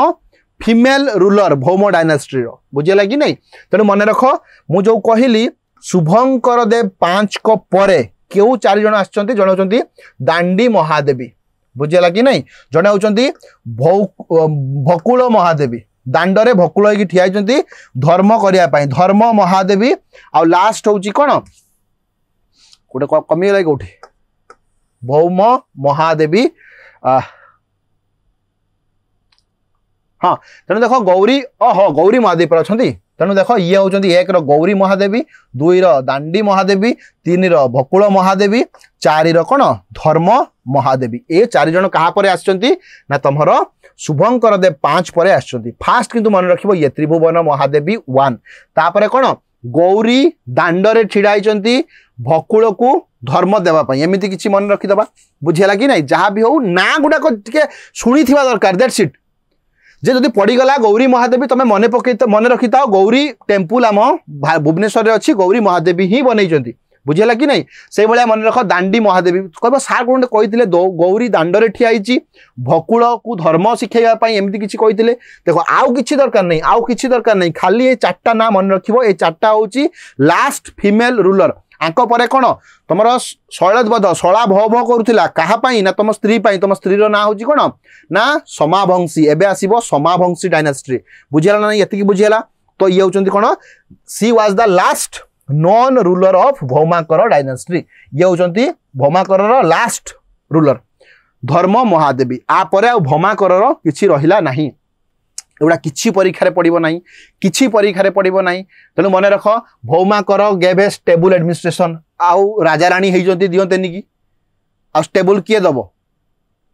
फीमेल रूलर भौम डायनास्ट्री रो बुझेगा कि नहीं तेणु मन रख मु जो कहली शुभंकर देव 5 को परे केउ 4 जन आछंती जण होचंती दांडी महादेवी बुझेगा कि नहीं जड़े होचंती भकुल महादेवी दांडरे भकुल होगी ठिया होचंती धर्म करिया पई धर्म महादेवी आ लास्ट होची कोन कोटे कमी गला कोठी भौम महादेवी हाँ तेणु देख गौरी गौरी महादेवी अच्छा तेणु देख ये होचंती 1 गौरी महादेवी 2 दांडी महादेवी 3 भकुल महादेवी 4 कौन धर्म महादेवी ए 4 जन क्या पर आछंती ना तुमर शुभंकर देव 5 पर आछंती फास्ट किंतु मन रखिबो ये त्रिभुवन महादेवी 1 तापरे कौन गौरी दांडरे छिड़ा होचंती भकुल को धर्म देवा पई एमिति किछि मन रखिदबा बुझियला कि नहीं जहाँ भी हो ना गुडा को टिके सुनी थिबा दरकार दैट्स इट जे जदि पड़ीगला गौरी महादेवी तुम मन रखी था गौरी टेम्पुल आम भुवनेश्वर अच्छी गौरी महादेवी ही बनई बुझेगा कि नहीं से भाया मन रख दांडी महादेवी कह सार कौन कहते गौरी दांडरे ठिया भकुल को धर्म शिखाइवाई एमती किसी कहते देख आउ कि दरकार नहीं आउ कि दरकार नहीं खाली ये 4टा ना मन रखिबो ए 4टा होची लास्ट फीमेल रूलर आंक परे कौन तुम शैलदबध शला भौ भौ करुला कहापाई ना तुम स्त्री ना हूँ कौन ना समाभंशी एबे आसीबो समाभंशी डायनास्ट्री बुझेला ना ये बुझेला तो ये होचंती कौन she was the last non ruler of Bhaumakara dynasty ये होचंती भौमाकर लास्ट रूलर धर्म महादेवी आपर भौमाकर किछि रहिला नाही एगुड़ा किछि परीक्षा पड़ो ना किछि परीक्षा पड़ो ना तेणु मन रख Bhaumakara gave a stable administration आउ राजा राणी होती दिंतेनि कि आ स्टेबल किए दब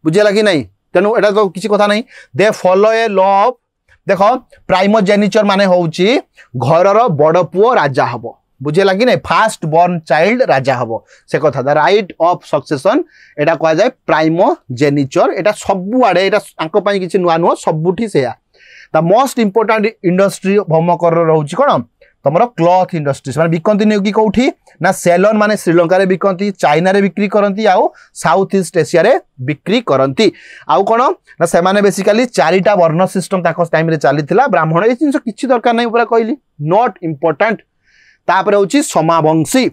बुझेगा कि नहीं तेणु एटा तो किसी कथा नहीं they follow a law of देख प्राइमोजेनिचर माने होउची घरर बड़ पुओ राजा हबो बुझेगा कि नहीं फास्ट बॉर्न चाइल्ड राजा हबो से कथा द राइट ऑफ सक्सेशन एटा कह जाए प्राइमोजेनिचर एटा सबु आडे एटा आंको पई किछि नुआ नुआ सबुठी सेया द मोस्ट इंपोर्टेंट इंडस्ट्री भौमकर रोचे कौन तुम क्लॉथ इंडस्ट्रीज माने बिकती नहीं कि कौटी ना सेलन माने श्रीलंका रे बिकती चाइना रे बिक्री करती आउ साउथ ईस्ट एशिया रे बिक्री करती आउ कौन ना से माने बेसिकली 4टा वर्ण सिस्टम ताको टाइम रे चलीथिला ब्राह्मण ए जिंस किछि दरकार नहीं पूरा कहली नॉट इंपोर्टेंट तापरे होची समावंशी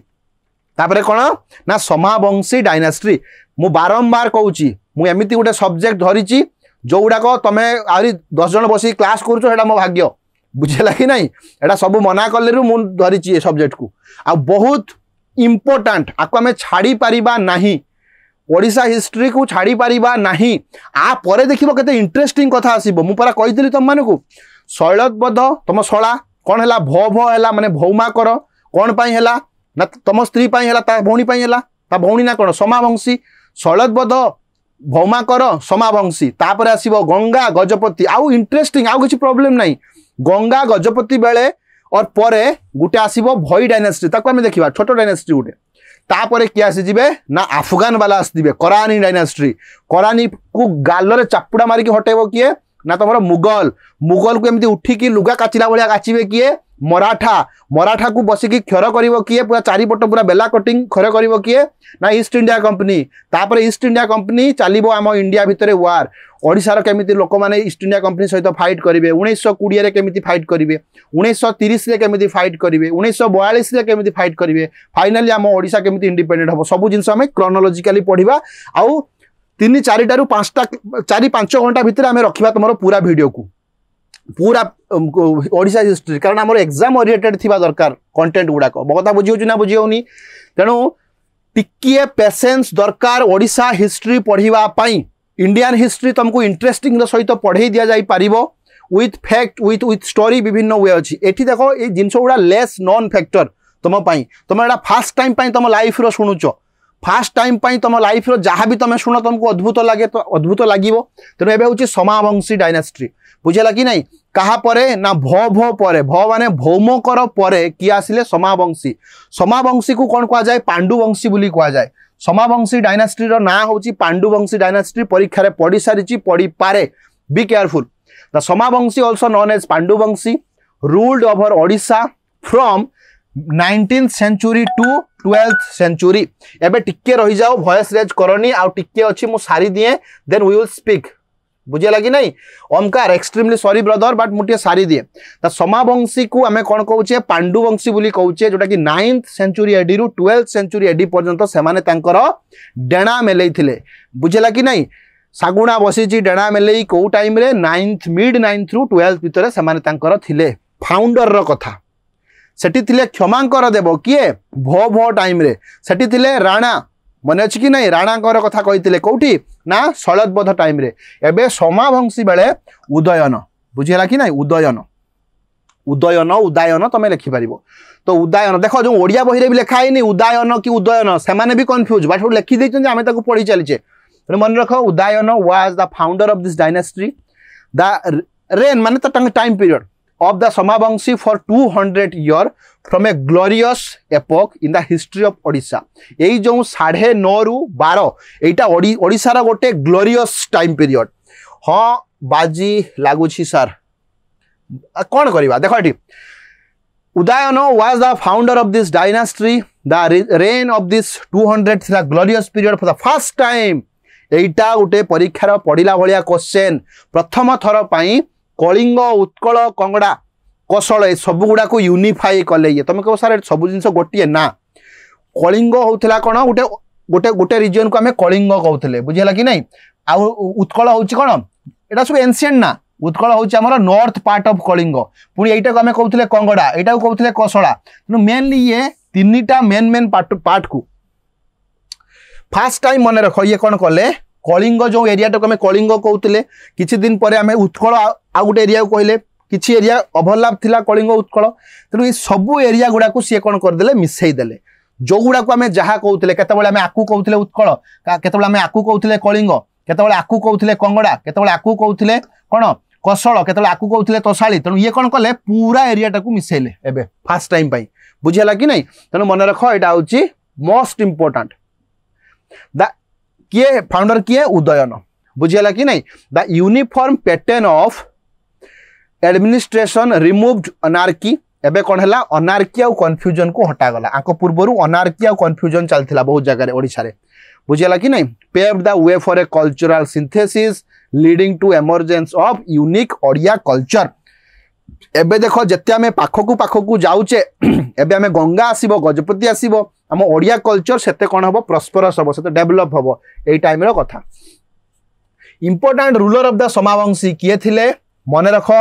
तापरे कौन ना समावंशी डायनास्ट्री मु बारंबार कहूची मु एमिति गोटे सब्जेक्ट धरिची जो गुड़ाक तुम आहरी 10 जन बस क्लास करा मो भाग्य बुझेगा कि नहीं एटा सब मना कले धरी सब्जेक्ट को आ बहुत इम्पोर्टाट आपको आम छाड़ी पारिबा नहीं ओडिशा हिस्ट्री को छाड़ी पारिबा नहीं आ परे देखिबो केते इंटरेस्टिंग कथा आसीबो मु परा कहितली तुम मानकु शैलदबध तुम शला कौन है भो भो है माने भौमा कर कौन पाई है ना तुम स्त्री पाई है ता भौणी पाई है ता भौणी ना कौन समावंशी शैलदबध भौमा कर समावंशी तापर आसीबो गंगा गजपति आउ इंटरेस्टिंग आउ किछि प्रॉब्लम नहीं गंगा गजपति बेले और परे गुटे आसीबो भई डायनास्टी ताको आमे देखिबा छोट डायनास्टी गुटे तापर किए आसी जिबे ना अफगान वाला आसीबे करानी डायनास्टी करानी को गालरे चापुड़ा मारिक हटेबो किए ना तुम मुगल मुगल को एमती उठिकी लुगा काचिला भाया काचिबे किए मराठा मराठा को बसिकी क्षर करिवो किए पूरा चारिपट पूरा बेला कटिंग क्षर करिवो किए ना ईस्ट इंडिया कंपनी तापर ईस्ट इंडिया कंपनी चलिबो आम इंडिया भितर वार ओडिशार केमिति लोक माने ईस्ट इंडिया कंपनी सहित फाइट करिवे 1920 रे केमिति फाइट करिवे 1930 रे केमिति फाइट करिवे 1942 रे केमिति फाइट करिवे फाइनली आम ओडिशा केमिति इंडिपेंडेंट हबो सब जिंस आमे क्रोनोलॉजिकली पढिबा आउ 3-4 रु 4-5 घंटा भितर आमे रखिबा तुमरो पूरा वीडियो को पूरा ओडिशा हिस्ट्री कारण आम एग्जाम ओरिएंटेड थिबा दरकार कंटेंट गुड़ाक मो कथा बुझी ना बुझी तेणु टिकिए पेसेंस दरकार ओडिशा हिस्ट्री पढ़िबा पई इंडियन हिस्ट्री तुमको इंटरेस्टिंग सहित पढ़े दि जाई पारिबो विथ फैक्ट विथ स्टोरी विभिन्न वे अच्छी एठी देखो ये जिनस गुड़ा लेस नॉन फैक्टर तुम तुम एटा फास्ट टाइम तुम लाइफ रो शुणुच फास्ट टाइम तुम लाइफ रो जहाँ भी तुम शुण तुमको अद्भुत लगे तो अद्भुत लगे तेणु एवं हूँ समावंशी डायनास्ट्री बुझेगा कि नहीं कहा परे ना भ भ परे भ माने भौमकर परे किए आसिले समावंशी समावंशी को कौन कह जाए पांडुवंशी बोली कह जाए समावंशी डायनास्ट्री रो ना होची पांडुवंशी डायनास्ट्री परीक्षा रे पढ़ी सारी पढ़ी पारे be careful the Somavamshi also known as Panduvamshi ruled over Odisha from 19th century to 12th century एबे टिके रही जाओ वॉइस रेज करनी आ टिके अछि मु सारी दिए देन वी विल स्पीक बुझे लगी नहीं Omkar extremely sorry brother but मुझे सारी दिए ता समावंशी को आमे कोन कहउचे पांडुवंशी बोली कहउचे जोटा कि 9th सेंचुरी एडी रु 12th सेंचुरी एडी पर्यंत से माने तांकर डेणा मेलै थिले बुझे लगी नहीं सागुणा बसीची डेणा मेलै को टाइम रे 9th मिड 9th रु 12th भितर से माने तांकर थिले फाउंडर रो कथा सेठी थिले क्षमांकर देव किए भो भो टाइम रे सेठी थिले राणा मन अच्छी कि नहीं राणा कथा कही कौटी ना शलदबध टाइम रे एबे समावंशी बेले उदयन बुझेगा कि नहीं उदयन उदयन उदायन तुम लिखिपार तो उदायन देख जो ओडिया बही भी लिखा है उदायन कि उदयन से भी कन्फ्यूज बाट लिखी देते आम पढ़ी चलीचे मन रख Udayana was the founder of this dynasty the reign माने time period of the Samavangshi for 200 years from a glorious epoch in the history of Odisha यही जो 9.5 रु 12 एटा ओडिशा रा गोटे ग्लोरियस टाइम पीरियड हाँ बाजी लागुछि सर कौन करवा देख ये Udayan was the founder of this dynasty the reign of this 200 थिला glorious period for the first time एटा गोटे परीक्षार पढ़िला भलिया क्वेश्चन प्रथम थर पई कलिंग उत्कल कंगड़ा कौशल ए सब गुड़ा को यूनिफाई कले ये तुम कह सारे सब जिन गोटे ना कलिंग होता कौन गोटे गोटे गोटे रिजन को आम कलिंग कहते बुझेगा कि नहीं आउ उत्कल हूँ कौन यहाँ सब एनसीएंट ना उत्कल हूँ नॉर्थ पार्ट ऑफ कलिंग पुणी यहीटा को आम कहते कंगड़ा यहाँ को कहते कौशला तेणु मेनली ये तीन मेन मेन पार्ट को फास्ट टाइम मन रख ये कौन कले कलिंग जो एरियाटा को आम कलिंग कहते किछि दिन पर आम उत्कल आउ गोटे एरिया को कहले किछि एरिया ओवरलैप थिला कलिंग उत्कल तेणु ये सबू एरिया गुड़ा को सी कौन करदे मिसईदेले जो गुड़ा को आम जहाँ कहते केतबेले आम आकू कहते उत्कल केतबेले आम आकू कहते कलिंग केतबेले आकू कहते कंगड़ा केतबेले आकू कहते कौन कौशल केतबेले आकू कहते तोशाली तेणु ये कौन कले पूरा एरियाटा को मिसईले एबे फास्ट टाइम पाई बुझेगा कि नहीं तेणु मन रख यहाँ हूँ मोस्ट इंपोर्टाट द किए फाउंडर किए उदयन बुझेगा कि नहीं the uniform pattern of administration removed anarchy एबे कौन है अनार्की आउ कन्फ्यूजन को हटागला आक पूर्व अनार्की आउ कन्फ्यूजन चलता बहुत जगह ओडिशा रे बुझेगा कि नहीं paved the way for a cultural synthesis leading to emergence of unique Odia culture एबे देखो जत्ते आमे पाखकू जाऊचे एबे आमे गंगा आसीबो गजपति आसीबो आम ओडिया कल्चर सेते कौन हम प्रस्परस हम से डेभलप हम यही टाइम कथा इंपोर्टाट रूलर ऑफ द समावंशी किए थिले मन रख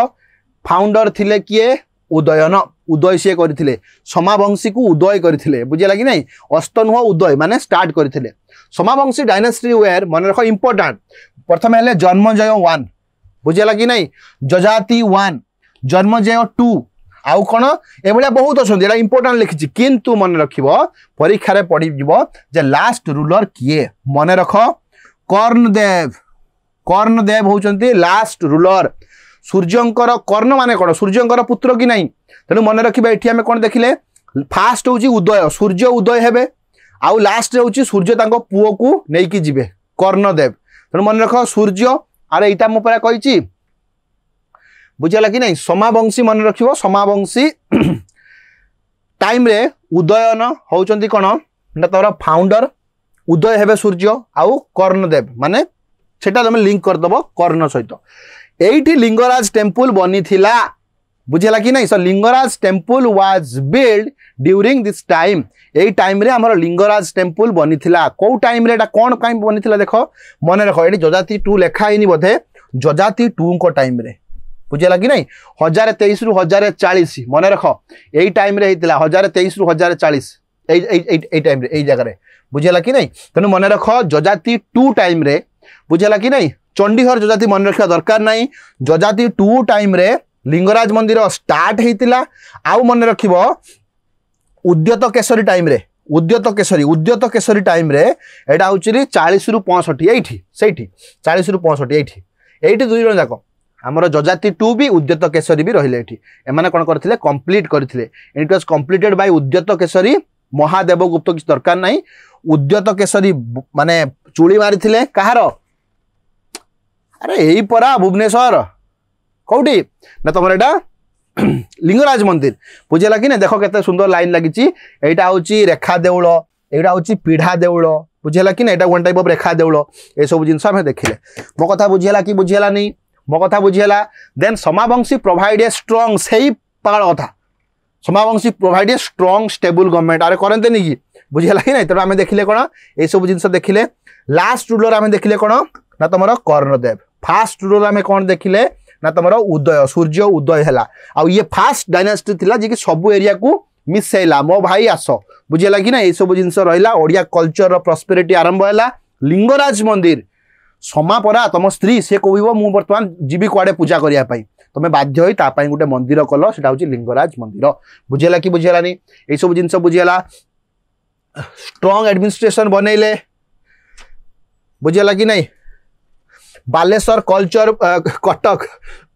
फाउंडर थिले किए उदयन उदय सी करथिले समावंशी को उदय करथिले बुझेगा कि नहीं अस्त नुह उदय माने स्टार्ट करथिले समावंशी डायनेस्टी वेयर मन रख इंपोर्टाट प्रथम हेले जन्मजय 1 बुझेगा कि नहीं जजाति 1 जन्मजय 2 आउ कौन ए बहुत अच्छा इंपोर्टाट लिखी किंतु मन रख परीक्षा रे पढ़ी जे लास्ट रूलर किए मन रख कर्णदेव होउचंती लास्ट रूलर सूर्यंकर कर्ण माने कौन सूर्यंकर पुत्र कि नहीं तेणु मन रखिए ये आम कौन देखिले फास्ट हूँ उदय सूर्य उदय हेबे आउ लास्ट हूँ सूर्य पुओ को लेकिन जीवे कर्णदेव तेणु मन रख सूर्य आरे यहाँ मुझे कही बुझेगा कि नहीं समावंशी मन रख समावंशी टाइम रे उदयन होउचंती कौन तोर फाउंडर उदय हेबे सूर्य आउ कर्णदेव माने सेटा तुम लिंक करदेव कर्ण सहित एठी लिंगराज टेम्पल बनी थिला बुझेगा कि नहीं so Lingaraj temple was build during this time यही टाइम रे हमर लिंगराज टेम्पल बनी थिला को टाइम रे कौन कहीं बनी थिला देख मन रख ये जजाति 2 लेखा ही बोधे जजाति 2 को टाइम रे बुझेगा कि नहीं 1023 रु 1040 मन रख यही टाइम रे होता 1023 रु 1040 टाइम रे यही जगह बुझेगा कि नहीं तेणु मन रख जजाति 2 टाइम रे बुझेगा कि नहीं चंडीगढ़ जजाति मन रखा दरकार नहीं जजाति 2 टाइम रे लिंगराज मंदिर स्टार्ट होता आउ मन रख उद्यत केशरी टाइम रे उद्यत केशरी टाइम रे एटा होची 40 रु 65 एठी सेठी 40 रु 65 एठी दुई जन जाक हमर जजाति 2 भी उद्यत केशरी भी रहिले एठी एमाने कोन करथिले कंप्लीट करथिले इट वाज कंप्लीटेड बाय उद्यत केशरी महादेव गुप्त किछ दरकार नाही उद्यत केशरी माने चूड़ी मारिथिले कहार अरे एही परा भुवनेश्वर कोठी ना तमर एटा लिंगराज मंदिर बुझेला कि ना देख केते सुंदर लाइन लागिची एटा होची रेखा देउळ एटा होची पीढ़ा देउळ बुझेला कि ना एटा वन टाइप ऑफ रेखा देउळ ए सब जिंस हम देखिले मो कथा बुझेला कि बुझेला नहीं मो कथा बुझेला then Somavamshi provide a strong सही पागल कथा Somavamshi provide a strong stable government अरे करंते नहीं कि बुझेला कि ना तो आम देखिले कोन ए सब जिंस देखिले लास्ट रूलर आम देखिले कोन ना तमरो कर्णदेव फास्ट रूलर आम कोन देखिले ना तमरो उदय सूर्य उदय हैला आ ये फास्ट डायनास्टी थिला जे कि सब एरिया को मिसेला मो भाई आस बुझेला कि ना ए सब जिंस रहिला ओडिया कल्चर प्रॉस्पेरिटी आरंभ हैला लिंगराज मंदिर समापरा तुम स्त्री से कहब मु बर्तमान जीवी कुआडे पूजा करिया पई तमे बाध्य होई ता पई गुटे मंदिर कल सेटा होची लिंगराज मंदिर बुझेला कि बुझेला नि ए सब जिंस बुझेला स्ट्रांग एडमिनिस्ट्रेशन बनैले बुझेला कि नहीं बालेश्वर कल्चर कटक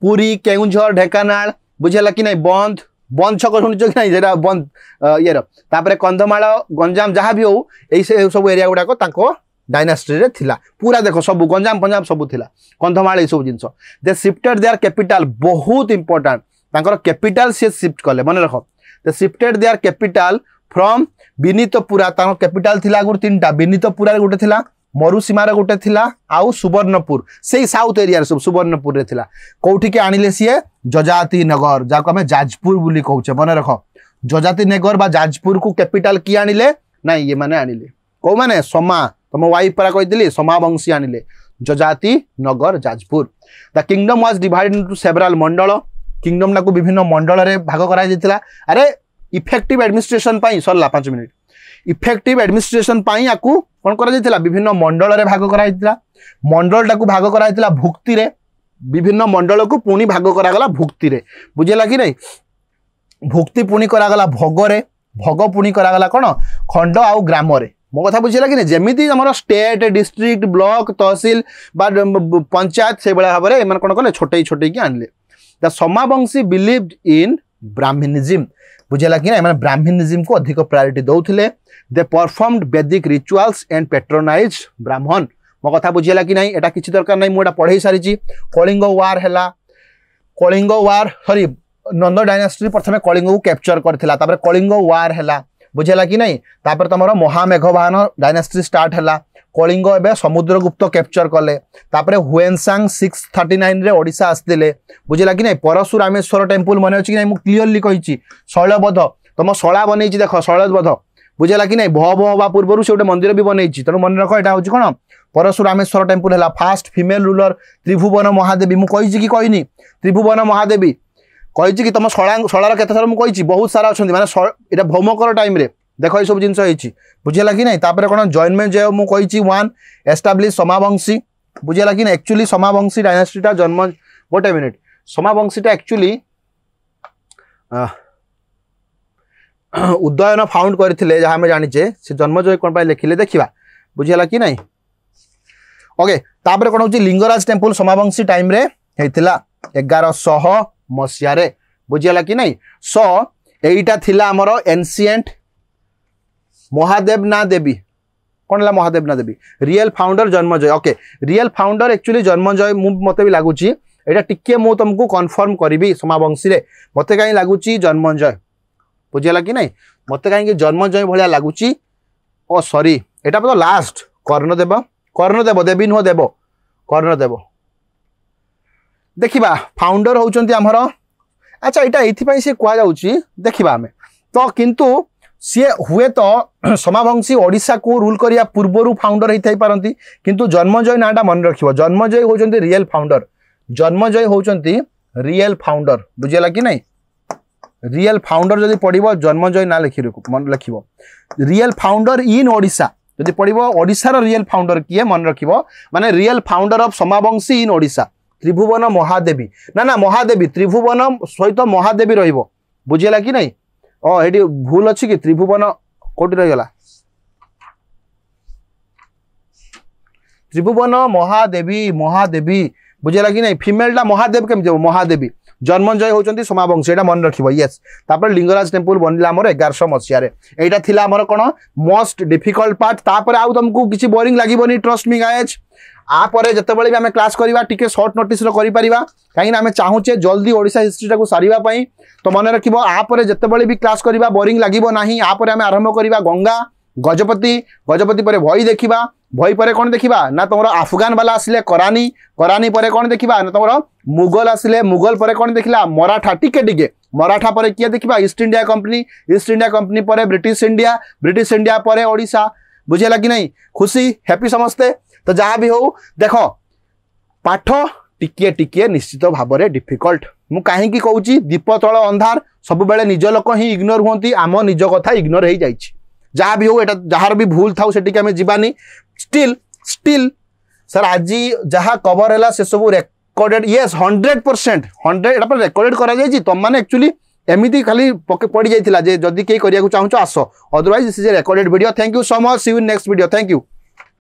पुरी केउंझर ढेकानाल बुझेला कि नहीं बंद बंद छक शुणी कि नहीं जेटा बंद ये कंधमाल गंजाम जहाँ भी हो सब एरिया गुड़ाक ताको डायनास्टी रे थिला पूरा देख सब गंजाम पंजाब सब थिला कंधमाल ये सब जिनस दे शिफ्टेड देयर कैपिटल बहुत इंपोर्टेंट तांकर कैपिटल से शिफ्ट कले मन रख they shifted their capital from Vinitapura तांकर कैपिटल थिला गुर तीनटा बिनीतपुरा रे गुटे थिला मरुसीमार गोटे थिला आउ सुवर्णपुर से साउथ एरिया सब सुवर्णपुर रे थिला कोठी के आनिले सीए जजाति नगर जाको हमें जाजपुर बुली कहउछे मन रख जजाति नगर बा जाजपुर को कैपिटल की आनिले नहीं ये माने आनिले को माने समा तुम वाइफ परा कहितली समावंशी आनिले Jajati Nagar Jajpur the kingdom was divided into several mandala kingdom ना को विभिन्न मंडल रे भाग करा दिथिला अरे इफेक्टिव एडमिनिस्ट्रेशन पाई सरला 5 मिनिट इफेक्टिव एडमिनिस्ट्रेशन पाई आकु कोन करा दिथिला विभिन्न मंडल रे भाग करा दिथिला मंडल टाकू भाग करा दिथिला भुक्ति रे विभिन्न मंडल को पुनी भाग करा गला भुक्ति रे बुझेला कि नहीं भुक्ति पुनी करा गला भोग रे भोग पुनी करा गला कोन खंड आउ ग्राम रे मो कथा बुझेला कि नहीं जेमिति हमर स्टेट डिस्ट्रिक्ट ब्लॉक तहसील बा पंचायत से बड़ा भाबरे एमन कोन कले छोटे छोटे की आनले द समावंशी बिलीव्ड इन ब्राह्मणिज्म बुझेला कि ना ब्राह्मणिज्म को अधिक प्रायोरिटी दौथिले दे परफॉर्म्ड वैदिक रिचुअल्स एंड पेट्रोनाइज ब्राह्मण मो कथा बुझेला कि नहीं एटा किछि दरकार नहीं मोटा पढ़ाई सारी कलिंग वार हैला कलिंग वार सॉरी नंद डायनास्टी प्रथमे कलिंग को कैप्चर करथिला तापर कलिंग वार हैला बुझेला कि नहीं तापर तमरो महामेघवाहन डायनास्टी स्टार्ट हैला कलिंग एबे समुद्रगुप्त कैप्चर कले तापर हुएनसांग 639 रे ओडिसा आस्तिले बुझेला कि नहीं परशुरामेश्वर टेम्पल मने अछि कि नहीं मु क्लियरली कहिछि शैलबध तम शला बनैछि देख शैलबध बुझेला कि नहीं भव भवा पूर्व से गोटे मंदिर भी बनैछि तनो मन रख एटा होछि कोन परशुरामेश्वर टेम्पल हैला फास्ट फीमेल रूलर त्रिभुवन महादेवी मु कहिछि कि कहिनी त्रिभुवन महादेवी कहिछि कि तम शलार केते थर मु कहिछि बहुत सारा अछंती माने एटा भौमकर टाइम रे देखो ये सब जिनस होइछि बुझेला कि नहीं तापर कोन जॉइनमेंट जय मु कहिछि वन एस्टैब्लिश समावंशी बुझेला कि नहीं एक्चुअली समावंशी डायनास्टीटा जन्म गोटे मिनिट समावंशीटा एक्चुअली उदयन फाउंड करथिले जहा हम जानिचे से जन्मजय कोन पाइ लिखिले देखिबा बुझेला कि नहीं ओके तापर कोन होछि लिंगराज टेम्पल समावंशी टाइम रे हेतिला 1100 मसिया रे बुझेला कि नहीं सो एइटा थिला हमर एंशिएंट महादेव ना देवी कौन ला महादेव ना देवी real founder Janmejaya okay real founder actually Janmejaya मते भी लागुची एटा टिके मु तुमको कंफर्म करबी समावंशी रे मते काई लागुची जन्मजय बुझेला कि नहीं मते काई जन्मजय भलिया लागुची ओ सॉरी एटा तो लास्ट कर्णदेव देवी नो देव कर्णदेव देखिबा फाउंडर होचंती हमर अच्छा एटा एथि पई से कुआ जाउची देखिबा हमें तो किंतु सी हुए तो समावंशी ओडिशा को रूल करिया पूर्वरु फाउंडर होई थाई पारंती किंतु जन्मजय नाटा मन रखिबो जन्मजय होचंती रियल फाउंडर जन्मजय होचंती रियल फाउंडर बुझेला कि नहीं रियल फाउंडर जदि पडिबो जन्मजय ना मन लिखिबो रियल फाउंडर इन ओडिशा जदि पडिबो ओडिशा रो रियल फाउंडर किए मन रखिबो माने रियल फाउंडर ऑफ समावंशी इन ओडिशा त्रिभुवन महादेवी ना महादेवी त्रिभुवन सहित महादेवी रहिबो बुझेला कि नहीं ये भूल अच्छी कि त्रिभुवन कौटी रहीगला त्रिभुवन महादेवी महादेवी बुझेगा कि नहीं फीमेलटा महादेव केमती हो महादेवी जन्मजय होती समावंशी एटा मन रखिबो यस तापर लिंगराज टेम्पल बनला हमर 1100 मसिया रे एटा थिला हमर कोन मोस्ट डिफिकल्ट पार्ट तापर आउ तुमको किछि बोरिंग लागिबोनी ट्रस्ट मी गाइज आ परे जतेबेले भी आमे क्लास करबा टिके शॉर्ट नोटिस रो करि परिबा काहे ना आमे चाहूचे जल्दी ओडिसा हिस्ट्री टाको सारिबा पई तो मन रखिबो आ परे जतेबेले भी क्लास करबा बोरिंग लागिबो नाही आ परे आमे आरंभ करबा गंगा गजपति गजपति परे भई देखिबा भई परे कोन देखिबा ना तमरो अफगान वाला आसिले करानी करानी परे कोन देखिबा ना तमरो मुगल आसिले मुगल परे कोन देखिला मराठा टिके टिके मराठा परे किया देखिबा ईस्ट इंडिया कंपनी परे ब्रिटिश इंडिया परे ओडिशा बुझेला कि नहीं खुशी हैप्पी समस्ते तो जहाँ भी हो देखो पाठ टिके टिके निश्चित भाव में डिफिकल्ट मु कहीं कहूँ दीप तल अंधार सब बेले निज लोक ही इग्नोर होती आम निज कथा इग्नोर हो जाए जहाँ भी हो एटा जार भी भूल था से आम जीवानी स्टिल सर आज जहाँ कवर है से सब रेकर्डेड येस 100% 100 रेकर्डेड करा तुम मैंने एक्चुअली एमती खाली पड़ जाइए जदि कहीं करिया चाहूँ आस otherwise this is a recorded video thank you so much see you next video thank you.